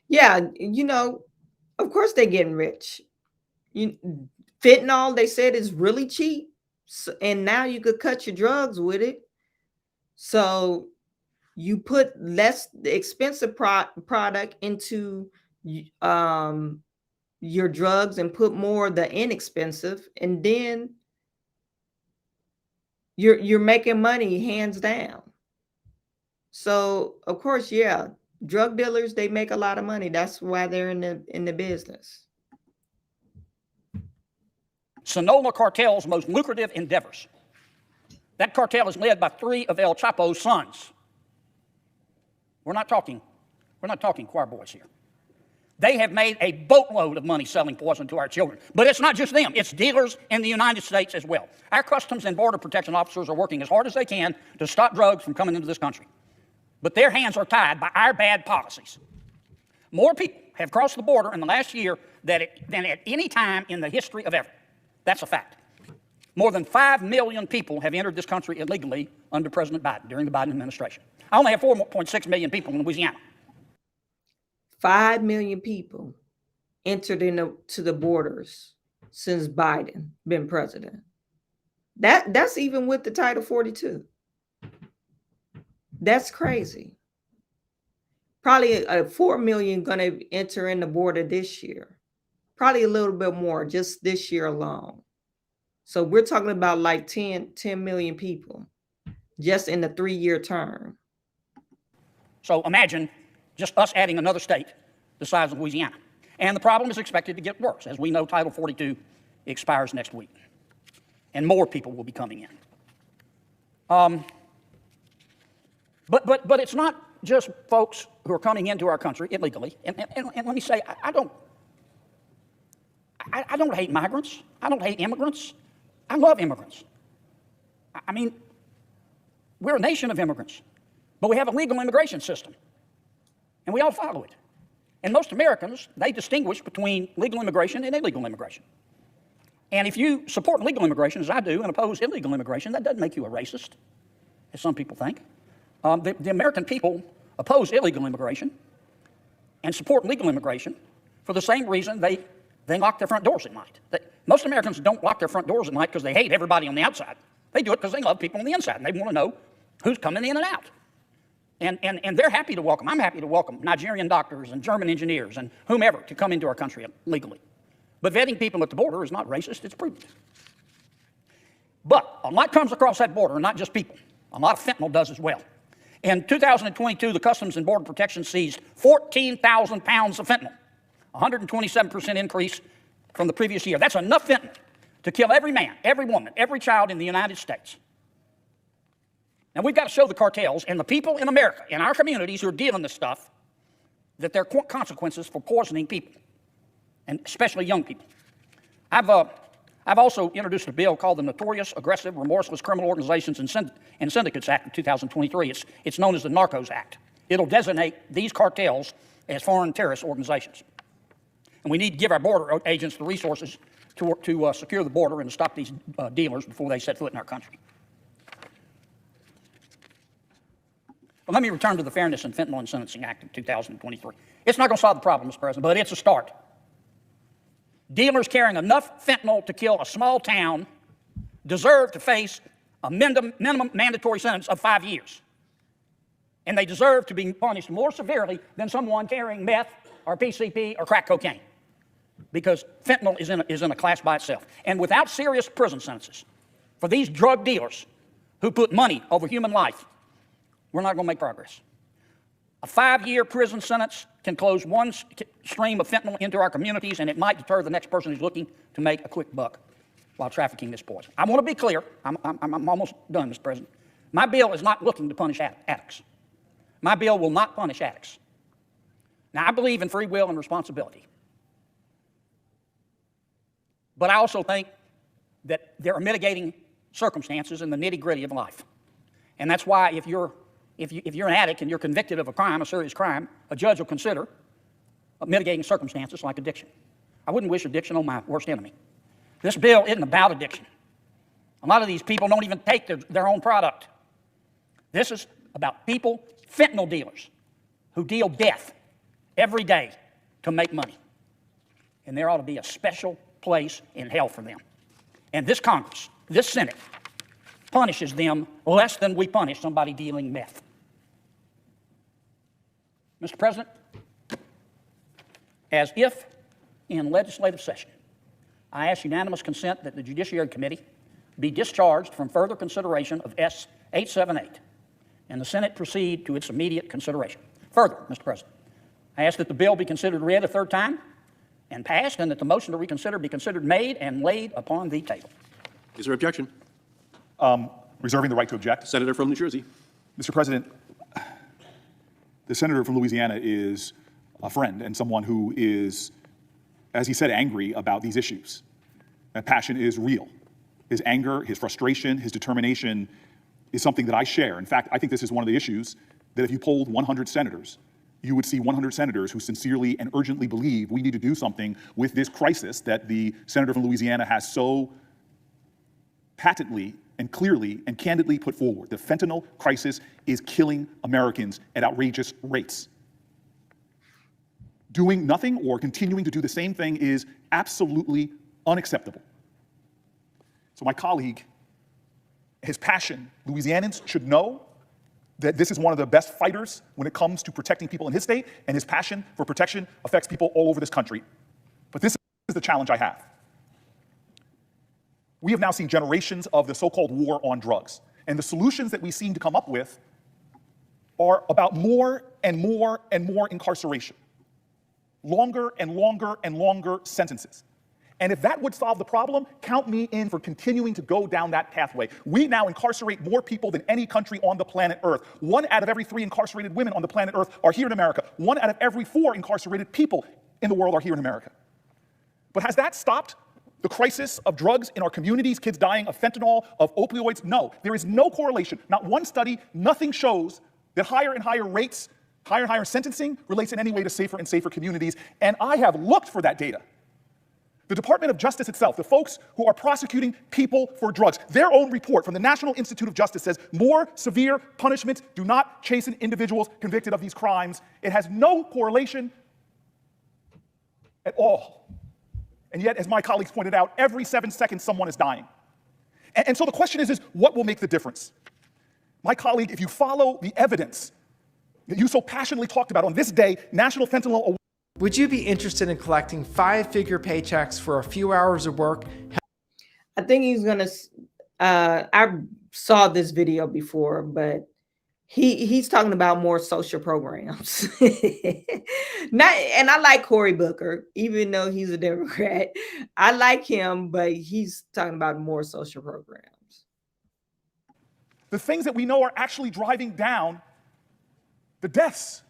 yeah, of course they're getting rich. Fentanyl, they said, is really cheap. So, and now you could cut your drugs with it. So you put less expensive product into your drugs and put more of the inexpensive, and then you're making money hands down. So of course, yeah, Drug dealers, they make a lot of money. That's why they're in the business. Sonoma cartel's most lucrative endeavors. That cartel is led by 3 of El Chapo's sons. We're not talking choir boys here. They have made a boatload of money selling poison to our children. But it's not just them, it's dealers in the United States as well. Our Customs and Border Protection officers are working as hard as they can to stop drugs from coming into this country. But their hands are tied by our bad policies. More people have crossed the border in the last year than at any time in the history of ever. That's a fact. More than 5 million people have entered this country illegally under President Biden, during the Biden administration. I only have 4.6 million people in Louisiana. 5 million people entered into the borders since Biden been president. That's even with the Title 42. That's crazy. Probably 4 million going to enter in the border this year. Probably a little bit more just this year alone. So we're talking about like 10 million people just in the 3-year term. So imagine just us adding another state the size of Louisiana. And the problem is expected to get worse. As we know, Title 42 expires next week. And more people will be coming in. But it's not just folks who are coming into our country illegally. And let me say, I don't hate migrants. I don't hate immigrants. I love immigrants. I mean, we're a nation of immigrants, but we have a legal immigration system, and we all follow it. And most Americans, they distinguish between legal immigration and illegal immigration. And if you support legal immigration, as I do, and oppose illegal immigration, that doesn't make you a racist, as some people think. The American people oppose illegal immigration and support legal immigration for the same reason they lock their front doors at night. Most Americans don't lock their front doors at night because they hate everybody on the outside. They do it because they love people on the inside, and they want to know who's coming in and out. And they're happy to welcome, I'm happy to welcome Nigerian doctors and German engineers and whomever to come into our country legally. But vetting people at the border is not racist, it's prudent. But a lot comes across that border, and not just people. A lot of fentanyl does as well. In 2022, the Customs and Border Protection seized 14,000 pounds of fentanyl, 127% increase from the previous year. That's enough fentanyl to kill every man, every woman, every child in the United States. Now, we've got to show the cartels and the people in America, in our communities who are dealing this stuff, that there are consequences for poisoning people, and especially young people. I've also introduced a bill called the Notorious, Aggressive, Remorseless Criminal Organizations and Syndicates Act of 2023. It's known as the Narcos Act. It'll designate these cartels as foreign terrorist organizations. And we need to give our border agents the resources to secure the border and to stop these dealers before they set foot in our country. Well, let me return to the Fairness in Fentanyl and Sentencing Act of 2023. It's not going to solve the problem, Mr. President, but it's a start. Dealers carrying enough fentanyl to kill a small town deserve to face a minimum mandatory sentence of 5 years. And they deserve to be punished more severely than someone carrying meth or PCP or crack cocaine, because fentanyl is in a class by itself. And without serious prison sentences for these drug dealers who put money over human life, we're not going to make progress. A 5-year prison sentence can close one stream of fentanyl into our communities, and it might deter the next person who's looking to make a quick buck while trafficking this poison. I want to be clear. I'm almost done, Mr. President. My bill is not looking to punish addicts. My bill will not punish addicts. Now, I believe in free will and responsibility. But I also think that there are mitigating circumstances in the nitty-gritty of life. And that's why if you're an addict and you're convicted of a crime, a serious crime, a judge will consider mitigating circumstances like addiction. I wouldn't wish addiction on my worst enemy. This bill isn't about addiction. A lot of these people don't even take their own product. This is about people, fentanyl dealers, who deal death every day to make money. And there ought to be a special place in hell for them. And this Congress, this Senate, punishes them less than we punish somebody dealing meth. Mr. President, as if in legislative session, I ask unanimous consent that the Judiciary Committee be discharged from further consideration of S. 878 and the Senate proceed to its immediate consideration. Further, Mr. President, I ask that the bill be considered read a third time and passed, and that the motion to reconsider be considered made and laid upon the table. Is there objection? Reserving the right to object. Senator from New Jersey. Mr. President, the senator from Louisiana is a friend and someone who is, as he said, angry about these issues. That passion is real. His anger, his frustration, his determination is something that I share. In fact, I think this is one of the issues that if you polled 100 senators, you would see 100 senators who sincerely and urgently believe we need to do something with this crisis that the senator from Louisiana has so patently and clearly and candidly put forward. The fentanyl crisis is killing Americans at outrageous rates. Doing nothing or continuing to do the same thing is absolutely unacceptable. So my colleague, his passion, Louisianans should know that this is one of the best fighters when it comes to protecting people in his state, and his passion for protection affects people all over this country. But this is the challenge I have. We have now seen generations of the so-called war on drugs, and the solutions that we seem to come up with are about more and more and more incarceration, longer and longer and longer sentences. And if that would solve the problem, count me in for continuing to go down that pathway. We now incarcerate more people than any country on the planet Earth. 1 out of every 3 incarcerated women on the planet Earth are here in America. 1 out of every 4 incarcerated people in the world are here in America. But has that stopped the crisis of drugs in our communities, kids dying of fentanyl, of opioids? No, there is no correlation. Not one study, nothing shows that higher and higher rates, higher and higher sentencing relates in any way to safer and safer communities. And I have looked for that data. The Department of Justice itself, the folks who are prosecuting people for drugs, their own report from the National Institute of Justice says more severe punishments do not chasten individuals convicted of these crimes. It has no correlation at all. And yet, as my colleagues pointed out, every 7 seconds someone is dying. And so the question is what will make the difference? My colleague, if you follow the evidence that you so passionately talked about on this day, National Fentanyl Awareness. Would you be interested in collecting 5-figure paychecks for a few hours of work? I think he's gonna. I saw this video before, but he's talking about more social programs. And I like Cory Booker, even though he's a Democrat. I like him, but he's talking about more social programs. The things that we know are actually driving down the deaths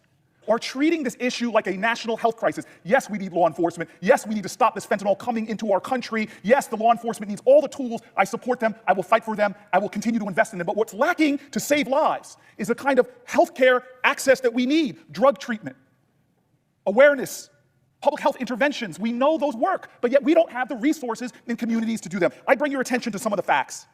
are treating this issue like a national health crisis. Yes, we need law enforcement. Yes, we need to stop this fentanyl coming into our country. Yes, the law enforcement needs all the tools. I support them. I will fight for them. I will continue to invest in them. But what's lacking to save lives is the kind of healthcare access that we need. Drug treatment, awareness, public health interventions. We know those work, but yet we don't have the resources in communities to do them. I bring your attention to some of the facts.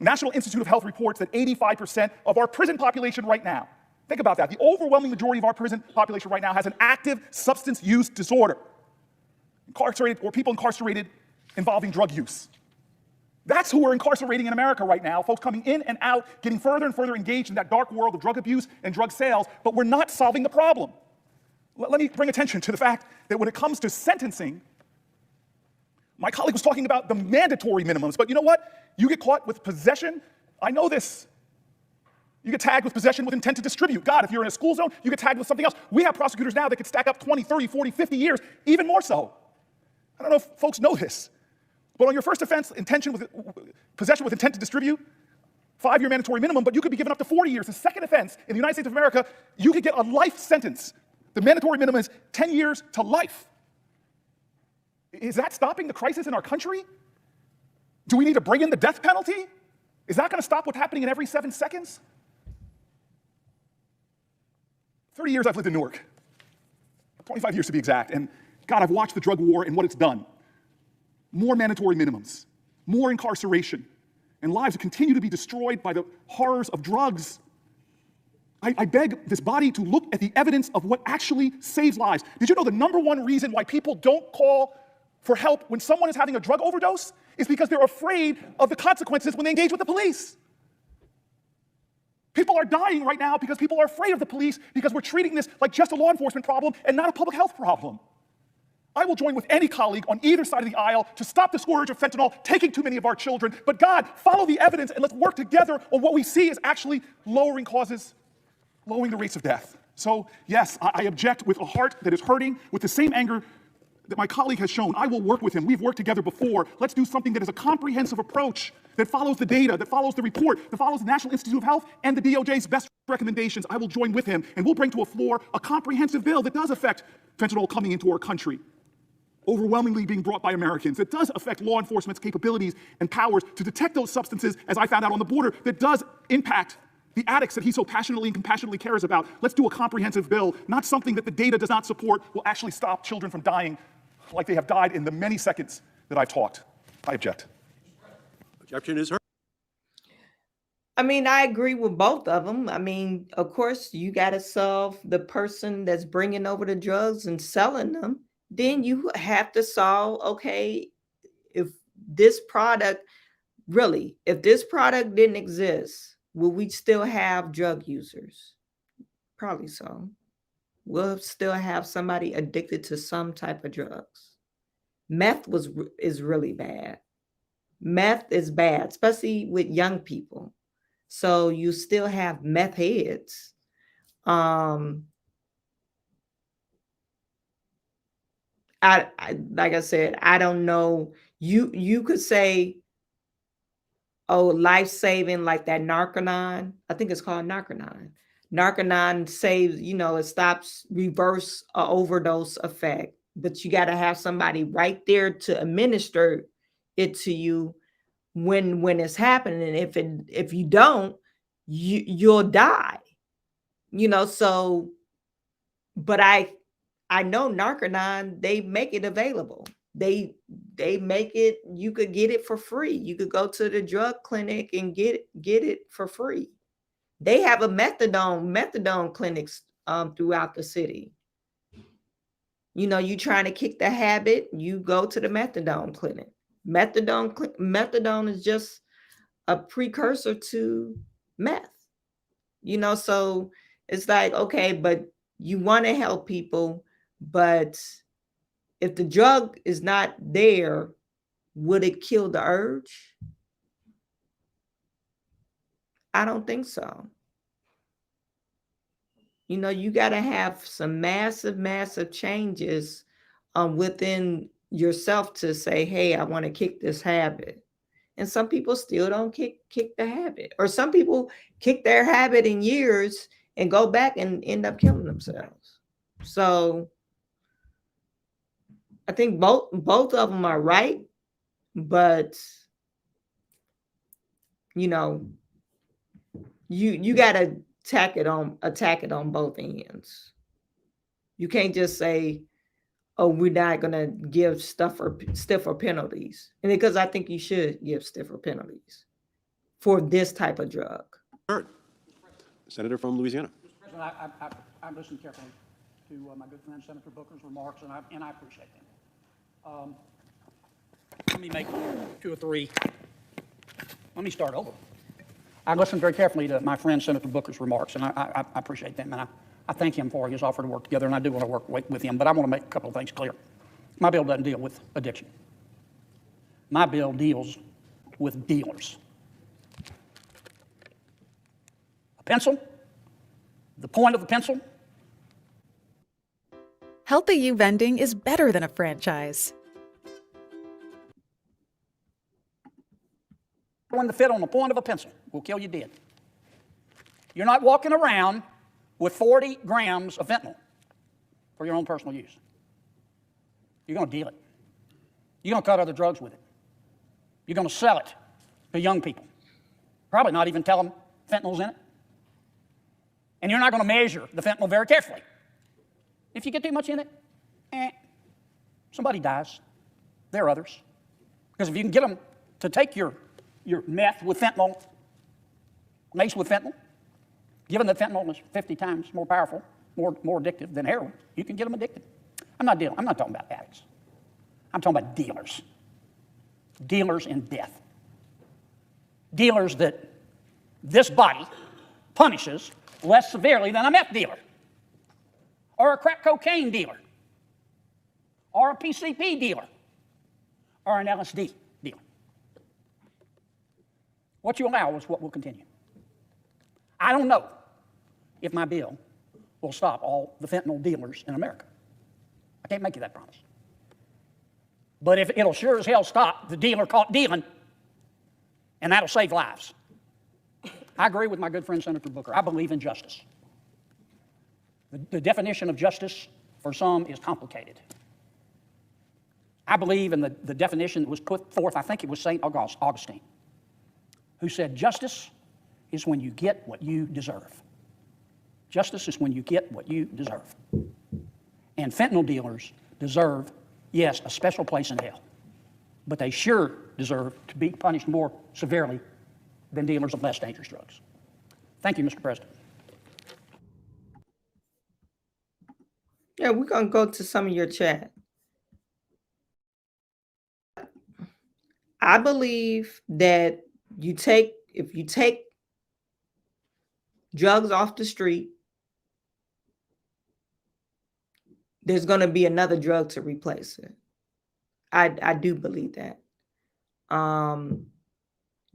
National Institute of Health reports that 85% of our prison population right now, think about that. The overwhelming majority of our prison population right now has an active substance use disorder. Incarcerated, or people incarcerated involving drug use. That's who we're incarcerating in America right now. Folks coming in and out, getting further and further engaged in that dark world of drug abuse and drug sales, but we're not solving the problem. Let me bring attention to the fact that when it comes to sentencing, my colleague was talking about the mandatory minimums, but you know what? You get caught with possession. I know this. You get tagged with possession with intent to distribute. God, if you're in a school zone, you get tagged with something else. We have prosecutors now that could stack up 20, 30, 40, 50 years, even more so. I don't know if folks know this, but on your first offense, possession with intent to distribute, 5-year mandatory minimum, but you could be given up to 40 years. The second offense in the United States of America, you could get a life sentence. The mandatory minimum is 10 years to life. Is that stopping the crisis in our country? Do we need to bring in the death penalty? Is that going to stop what's happening in every 7 seconds? 30 years I've lived in Newark, 25 years to be exact, and God, I've watched the drug war and what it's done. More mandatory minimums, more incarceration, and lives continue to be destroyed by the horrors of drugs. I beg this body to look at the evidence of what actually saves lives. Did you know the #1 reason why people don't call for help when someone is having a drug overdose is because they're afraid of the consequences when they engage with the police? People are dying right now because people are afraid of the police because we're treating this like just a law enforcement problem and not a public health problem. I will join with any colleague on either side of the aisle to stop the scourge of fentanyl taking too many of our children. But God, follow the evidence and let's work together on what we see is actually lowering causes, lowering the rates of death. So yes, I object with a heart that is hurting, with the same anger that my colleague has shown. I will work with him. We've worked together before. Let's do something that is a comprehensive approach, that follows the data, that follows the report, that follows the National Institute of Health and the DOJ's best recommendations. I will join with him, and we'll bring to a floor a comprehensive bill that does affect fentanyl coming into our country, overwhelmingly being brought by Americans, that does affect law enforcement's capabilities and powers to detect those substances, as I found out on the border, that does impact the addicts that he so passionately and compassionately cares about. Let's do a comprehensive bill, not something that the data does not support will actually stop children from dying like they have died in the many seconds that I've talked. I object. Objection is heard. I mean, I agree with both of them. I mean, of course, you got to solve the person that's bringing over the drugs and selling them. Then you have to solve, okay, if this product, really, if this product didn't exist, will we still have drug users? Probably so. We'll still have somebody addicted to some type of drugs. Meth is really bad. Meth is bad, especially with young people. So you still have meth heads. I like I said, I don't know. You could say, oh, life-saving, like that Narconon. I think it's called Narconon. Narconon saves, it stops reverse overdose effect, but you got to have somebody right there to administer it to you when it's happening. And if you don't, you'll die. So, but I know Narconon, they make it available. They make it, you could get it for free. You could go to the drug clinic and get it for free. They have a methadone clinics throughout the city. You trying to kick the habit, you go to the methadone clinic. Methadone is just a precursor to meth. So it's like, okay, but you want to help people, but if the drug is not there, would it kill the urge? I don't think so. You got to have some massive changes within yourself to say, hey, I want to kick this habit. And some people still don't kick the habit, or some people kick their habit in years and go back and end up killing themselves. So I think both of them are right, but you got to attack it on both ends. You can't just say, oh, we're not going to give stiffer penalties. And because I think you should give stiffer penalties for this type of drug. Heard. Senator from Louisiana. Mr. President, I listened carefully to my good friend Senator Booker's remarks, and I appreciate them. Let me make 2 or 3. Let me start over. I listened very carefully to my friend Senator Booker's remarks, and I appreciate them, and I thank him for his offer to work together, and I do want to work with him, but I want to make a couple of things clear. My bill doesn't deal with addiction. My bill deals with dealers. A pencil, the point of the pencil. Healthy You vending is better than a franchise. When the fit on the point of a pencil will kill you dead. You're not walking around with 40 grams of fentanyl for your own personal use. You're going to deal it. You're going to cut other drugs with it. You're going to sell it to young people. Probably not even tell them fentanyl's in it. And you're not going to measure the fentanyl very carefully. If you get too much in it, somebody dies. There are others. Because if you can get them to take your meth with fentanyl, mace with fentanyl, given that fentanyl is 50 times more powerful, more addictive than heroin, you can get them addicted. I'm not talking about addicts. I'm talking about dealers. Dealers in death. Dealers that this body punishes less severely than a meth dealer, or a crack cocaine dealer, or a PCP dealer, or an LSD dealer. What you allow is what will continue. I don't know if my bill will stop all the fentanyl dealers in America. I can't make you that promise. But if it'll sure as hell stop the dealer caught dealing, and that'll save lives. I agree with my good friend Senator Booker. I believe in justice. The definition of justice for some is complicated. I believe in the definition that was put forth, I think it was St. Augustine, who said justice is when you get what you deserve. Justice is when you get what you deserve. And fentanyl dealers deserve, yes, a special place in hell, but they sure deserve to be punished more severely than dealers of less dangerous drugs. Thank you, Mr. President. Yeah, we're going to go to some of your chat. I believe that if you take drugs off the street, there's going to be another drug to replace it. I do believe that.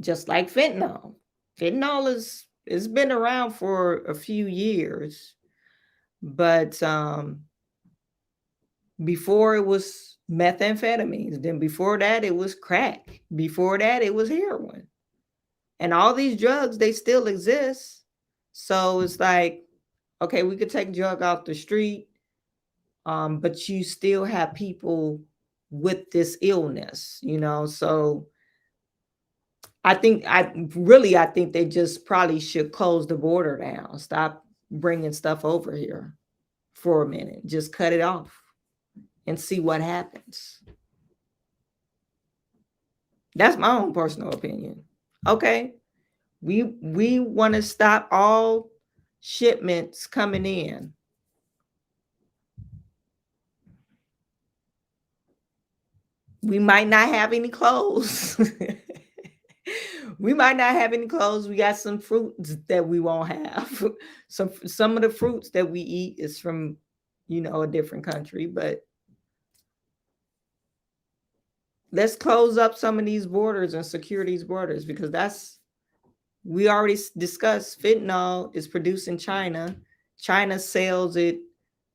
Just like fentanyl. Fentanyl it's been around for a few years, but before it was methamphetamines, then before that it was crack, before that it was heroin, and all these drugs, they still exist. So it's like, okay, we could take drug off the street, but you still have people with this illness, so I think they just probably should close the border down, stop bringing stuff over here for a minute, just cut it off and see what happens. That's my own personal opinion. Okay, we want to stop all shipments coming in. We might not have any clothes. We might not have any clothes. We got some fruits that we won't have. Some of the fruits that we eat is from, a different country, but let's close up some of these borders and secure these borders, because we already discussed fentanyl is produced in China. China sells it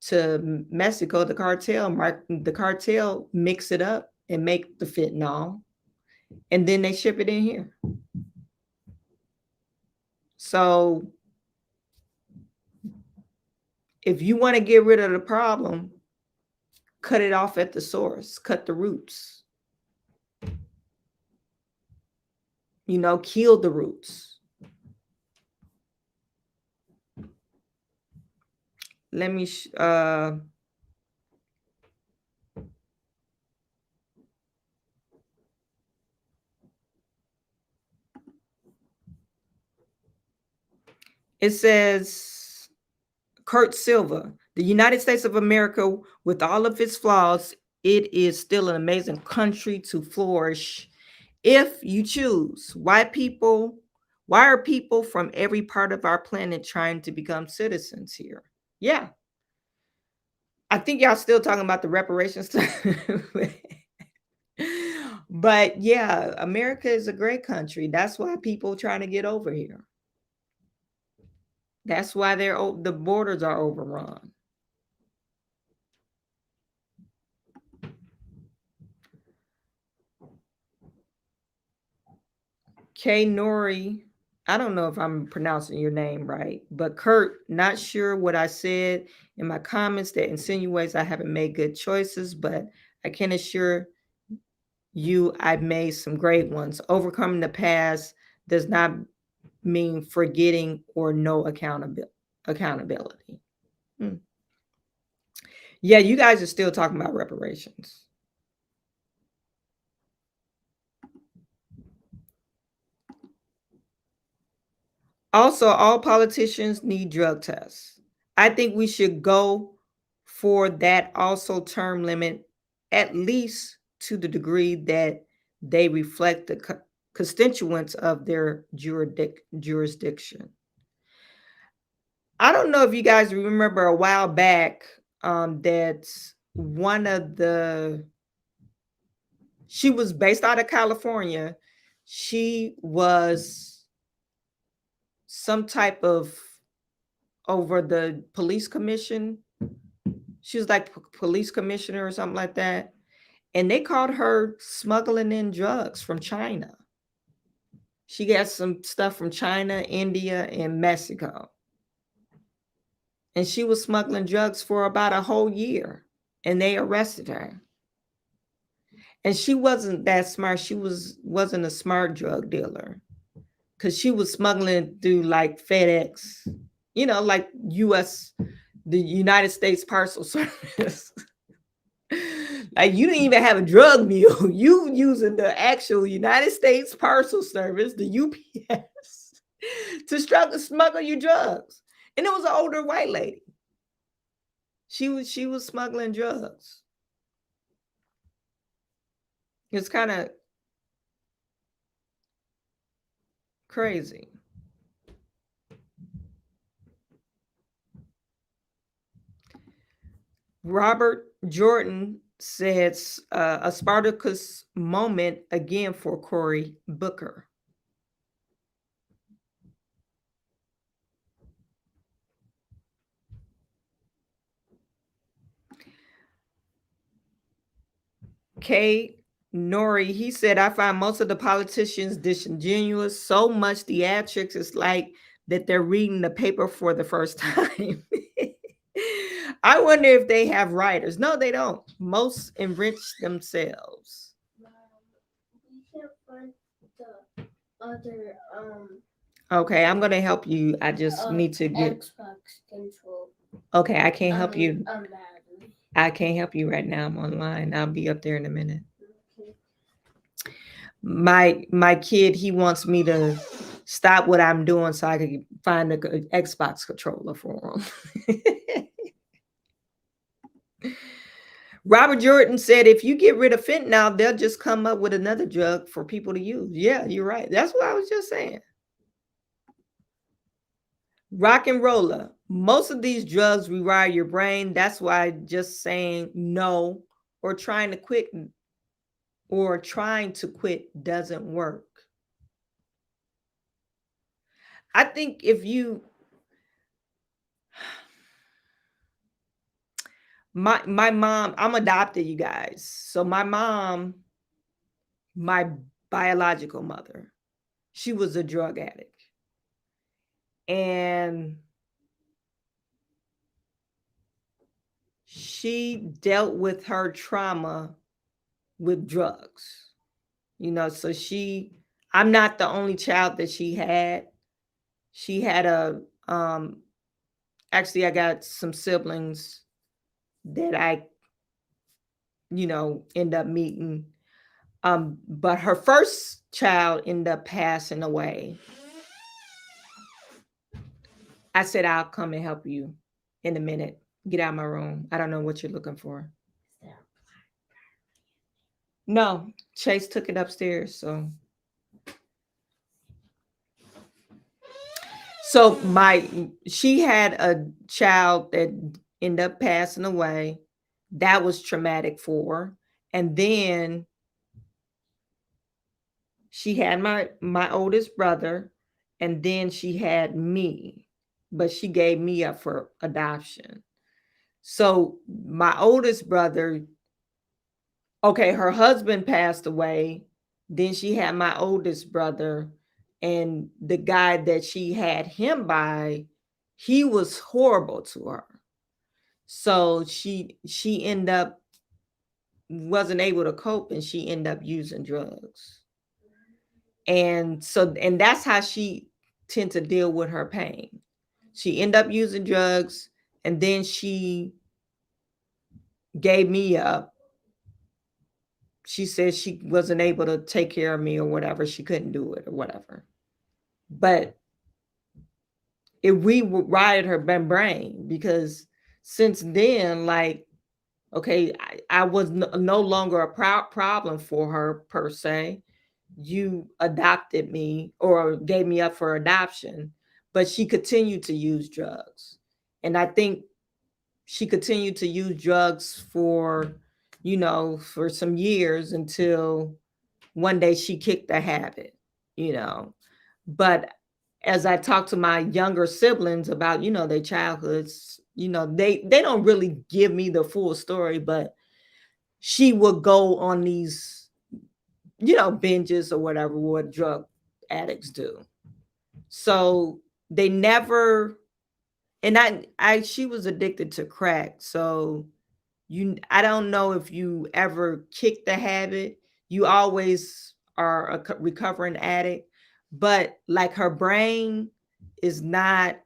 to Mexico. The cartel mix it up and make the fentanyl, and then they ship it in here. So if you want to get rid of the problem, cut it off at the source, cut the roots. Kill the roots. Let me it says, Kurt Silva, the United States of America, with all of its flaws, it is still an amazing country to flourish if you choose. Why are people from every part of our planet trying to become citizens here? Yeah. I think y'all still talking about the reparations stuff. But yeah, America is a great country. That's why people trying to get over here. That's why the borders are overrun. K Nori, I don't know if I'm pronouncing your name right, but Kurt, not sure what I said in my comments that insinuates I haven't made good choices, but I can assure you I've made some great ones. Overcoming the past does not mean forgetting or no accountability. Yeah, you guys are still talking about reparations. Also, all politicians need drug tests. I think we should go for that also term limit, at least to the degree that they reflect the constituents of their jurisdiction. I don't know if you guys remember a while back that she was based out of California. She was some type of over the police commission. She was like police commissioner or something like that. And they caught her smuggling in drugs from China. She got some stuff from China, India, and Mexico. And she was smuggling drugs for about a whole year. And they arrested her. And she wasn't that smart. She wasn't a smart drug dealer. Because she was smuggling through like FedEx, like the United States Parcel Service. Like you didn't even have a drug mule. You using the actual United States Parcel Service, the UPS, to smuggle your drugs. And it was an older white lady. She was smuggling drugs. It's kind of crazy. Robert Jordan says a Spartacus moment again for Cory Booker. K. Nori, he said, I find most of the politicians disingenuous. So much theatrics. It's like that they're reading the paper for the first time. I wonder if they have writers. No, they don't. Most enrich themselves. We can't find the other Okay, I'm gonna help you. I just need to get Xbox control. Okay, I can't help you. Madden. I can't help you right now. I'm online. I'll be up there in a minute. Okay. My kid, he wants me to stop what I'm doing so I can find a Xbox controller for him. Robert Jordan said, if you get rid of fentanyl, they'll just come up with another drug for people to use. Yeah, you're right. That's what I was just saying. Rock and roller. Most of these drugs rewire your brain. That's why just saying no or trying to quit doesn't work. I think if you my mom, I'm adopted, you guys. So my mom, my biological mother, she was a drug addict. And she dealt with her trauma with drugs. So I'm not the only child that she had. She had actually I got some siblings that I end up meeting. But her first child ended up passing away. I said, I'll come and help you in a minute. Get out of my room. I don't know what you're looking for. No, Chase took it upstairs. So she had a child that ended up passing away. That was traumatic for her. And then she had my oldest brother, and then she had me, but she gave me up for adoption. So my oldest brother, okay, her husband passed away. Then she had my oldest brother, and the guy that she had him by, he was horrible to her. So she ended up wasn't able to cope, and she ended up using drugs. And that's how she tend to deal with her pain. She ended up using drugs, and then she gave me up. She said she wasn't able to take care of me or whatever. She couldn't do it or whatever. But it rewired her brain, because since then, okay, I was no longer a problem for her per se. You adopted me or gave me up for adoption, but she continued to use drugs. And I think she continued to use drugs for some years until one day she kicked the habit. But as I talk to my younger siblings about, their childhoods, they don't really give me the full story, but she would go on these, binges or whatever, what drug addicts do. So they never, and she was addicted to crack. So I don't know if you ever kick the habit. You always are a recovering addict, but like her brain is not,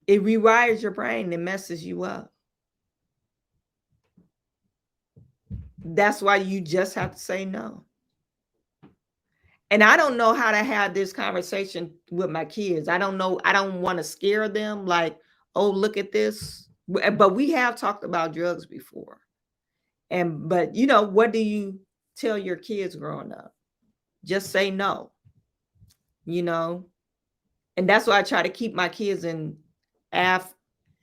it rewires your brain and messes you up. That's why you just have to say no. And I don't know how to have this conversation with my kids. I don't know. I don't want to scare them like, oh, look at this. But we have talked about drugs before. But what do you tell your kids growing up? Just say no. And that's why I try to keep my kids in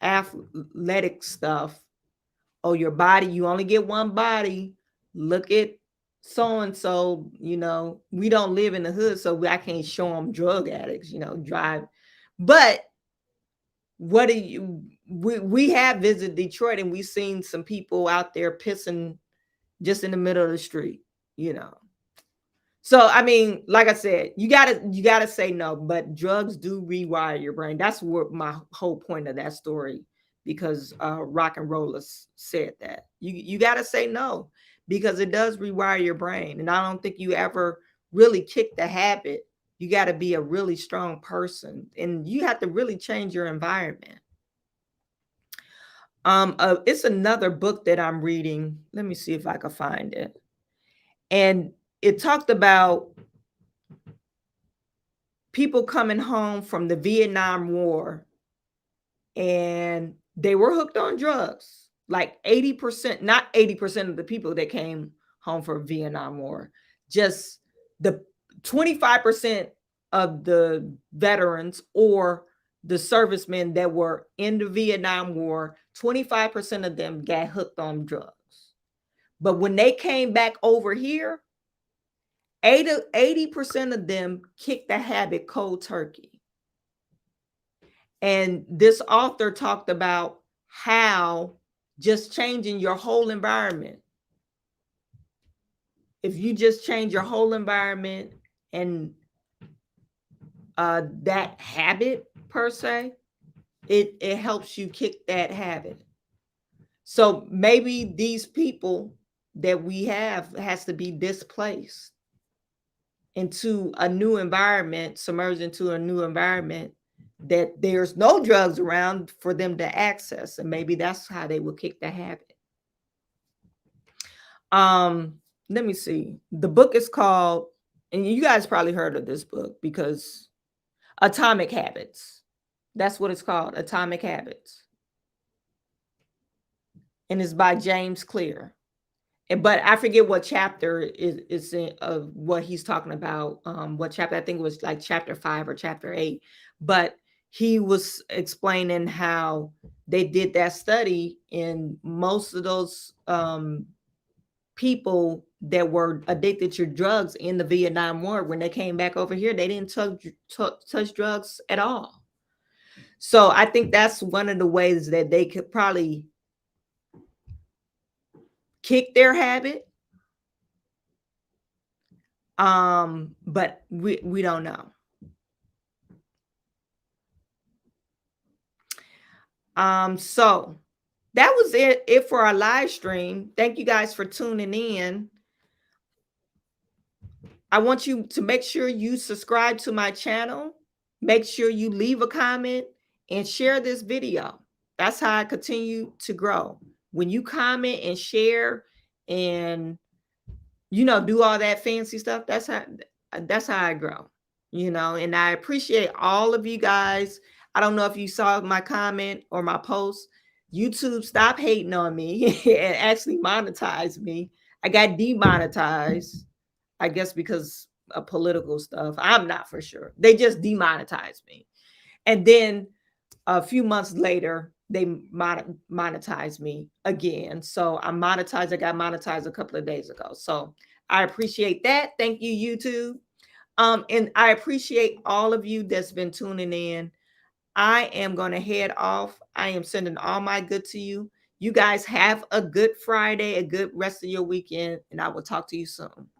athletic stuff. Oh, your body, you only get one body. Look at so-and-so, we don't live in the hood, so I can't show them drug addicts, drive. But what do you, we have visited Detroit and we've seen some people out there pissing just in the middle of the street, So, I mean, like I said, you gotta say no, but drugs do rewire your brain. That's what my whole point of that story, because rock and rollers said that you gotta say no, because it does rewire your brain. And I don't think you ever really kick the habit. You got to be a really strong person, and you have to really change your environment. It's another book that I'm reading. Let me see if I can find it. And it talked about people coming home from the Vietnam War, and they were hooked on drugs. Like 80%, not 80% of the people that came home from Vietnam War, just the 25% of the veterans or the servicemen that were in the Vietnam War, 25% of them got hooked on drugs. But when they came back over here, 80% of them kicked the habit cold turkey. And this author talked about how just changing your whole environment. If you just change your whole environment and that habit per se, it helps you kick that habit. So maybe these people that we have has to be displaced into a new environment, submerged into a new environment that there's no drugs around for them to access. And maybe that's how they will kick the habit. Let me see. The book is called, and you guys probably heard of this book, because Atomic Habits. That's what it's called, Atomic Habits. And it's by James Clear. But I forget what chapter is in, of what he's talking about. What chapter? I think it was like chapter 5 or chapter 8. But he was explaining how they did that study, and most of those people that were addicted to drugs in the Vietnam War, when they came back over here, they didn't touch drugs at all. So I think that's one of the ways that they could probably kick their habit. But we don't know. So that was it for our live stream. Thank you guys for tuning in. I want you to make sure you subscribe to my channel. Make sure you leave a comment and share this video. That's how I continue to grow. When you comment and share and do all that fancy stuff, that's how I grow. And I appreciate all of you guys. I don't know if you saw my comment or my post. YouTube stopped hating on me and actually monetized me. I got demonetized, I guess because of political stuff. I'm not for sure. They just demonetized me. And then a few months later, they monetized me again. So I'm monetized. I got monetized a couple of days ago. So I appreciate that. Thank you, YouTube. And I appreciate all of you that's been tuning in. I am going to head off. I am sending all my good to you. You guys have a good Friday, a good rest of your weekend, and I will talk to you soon.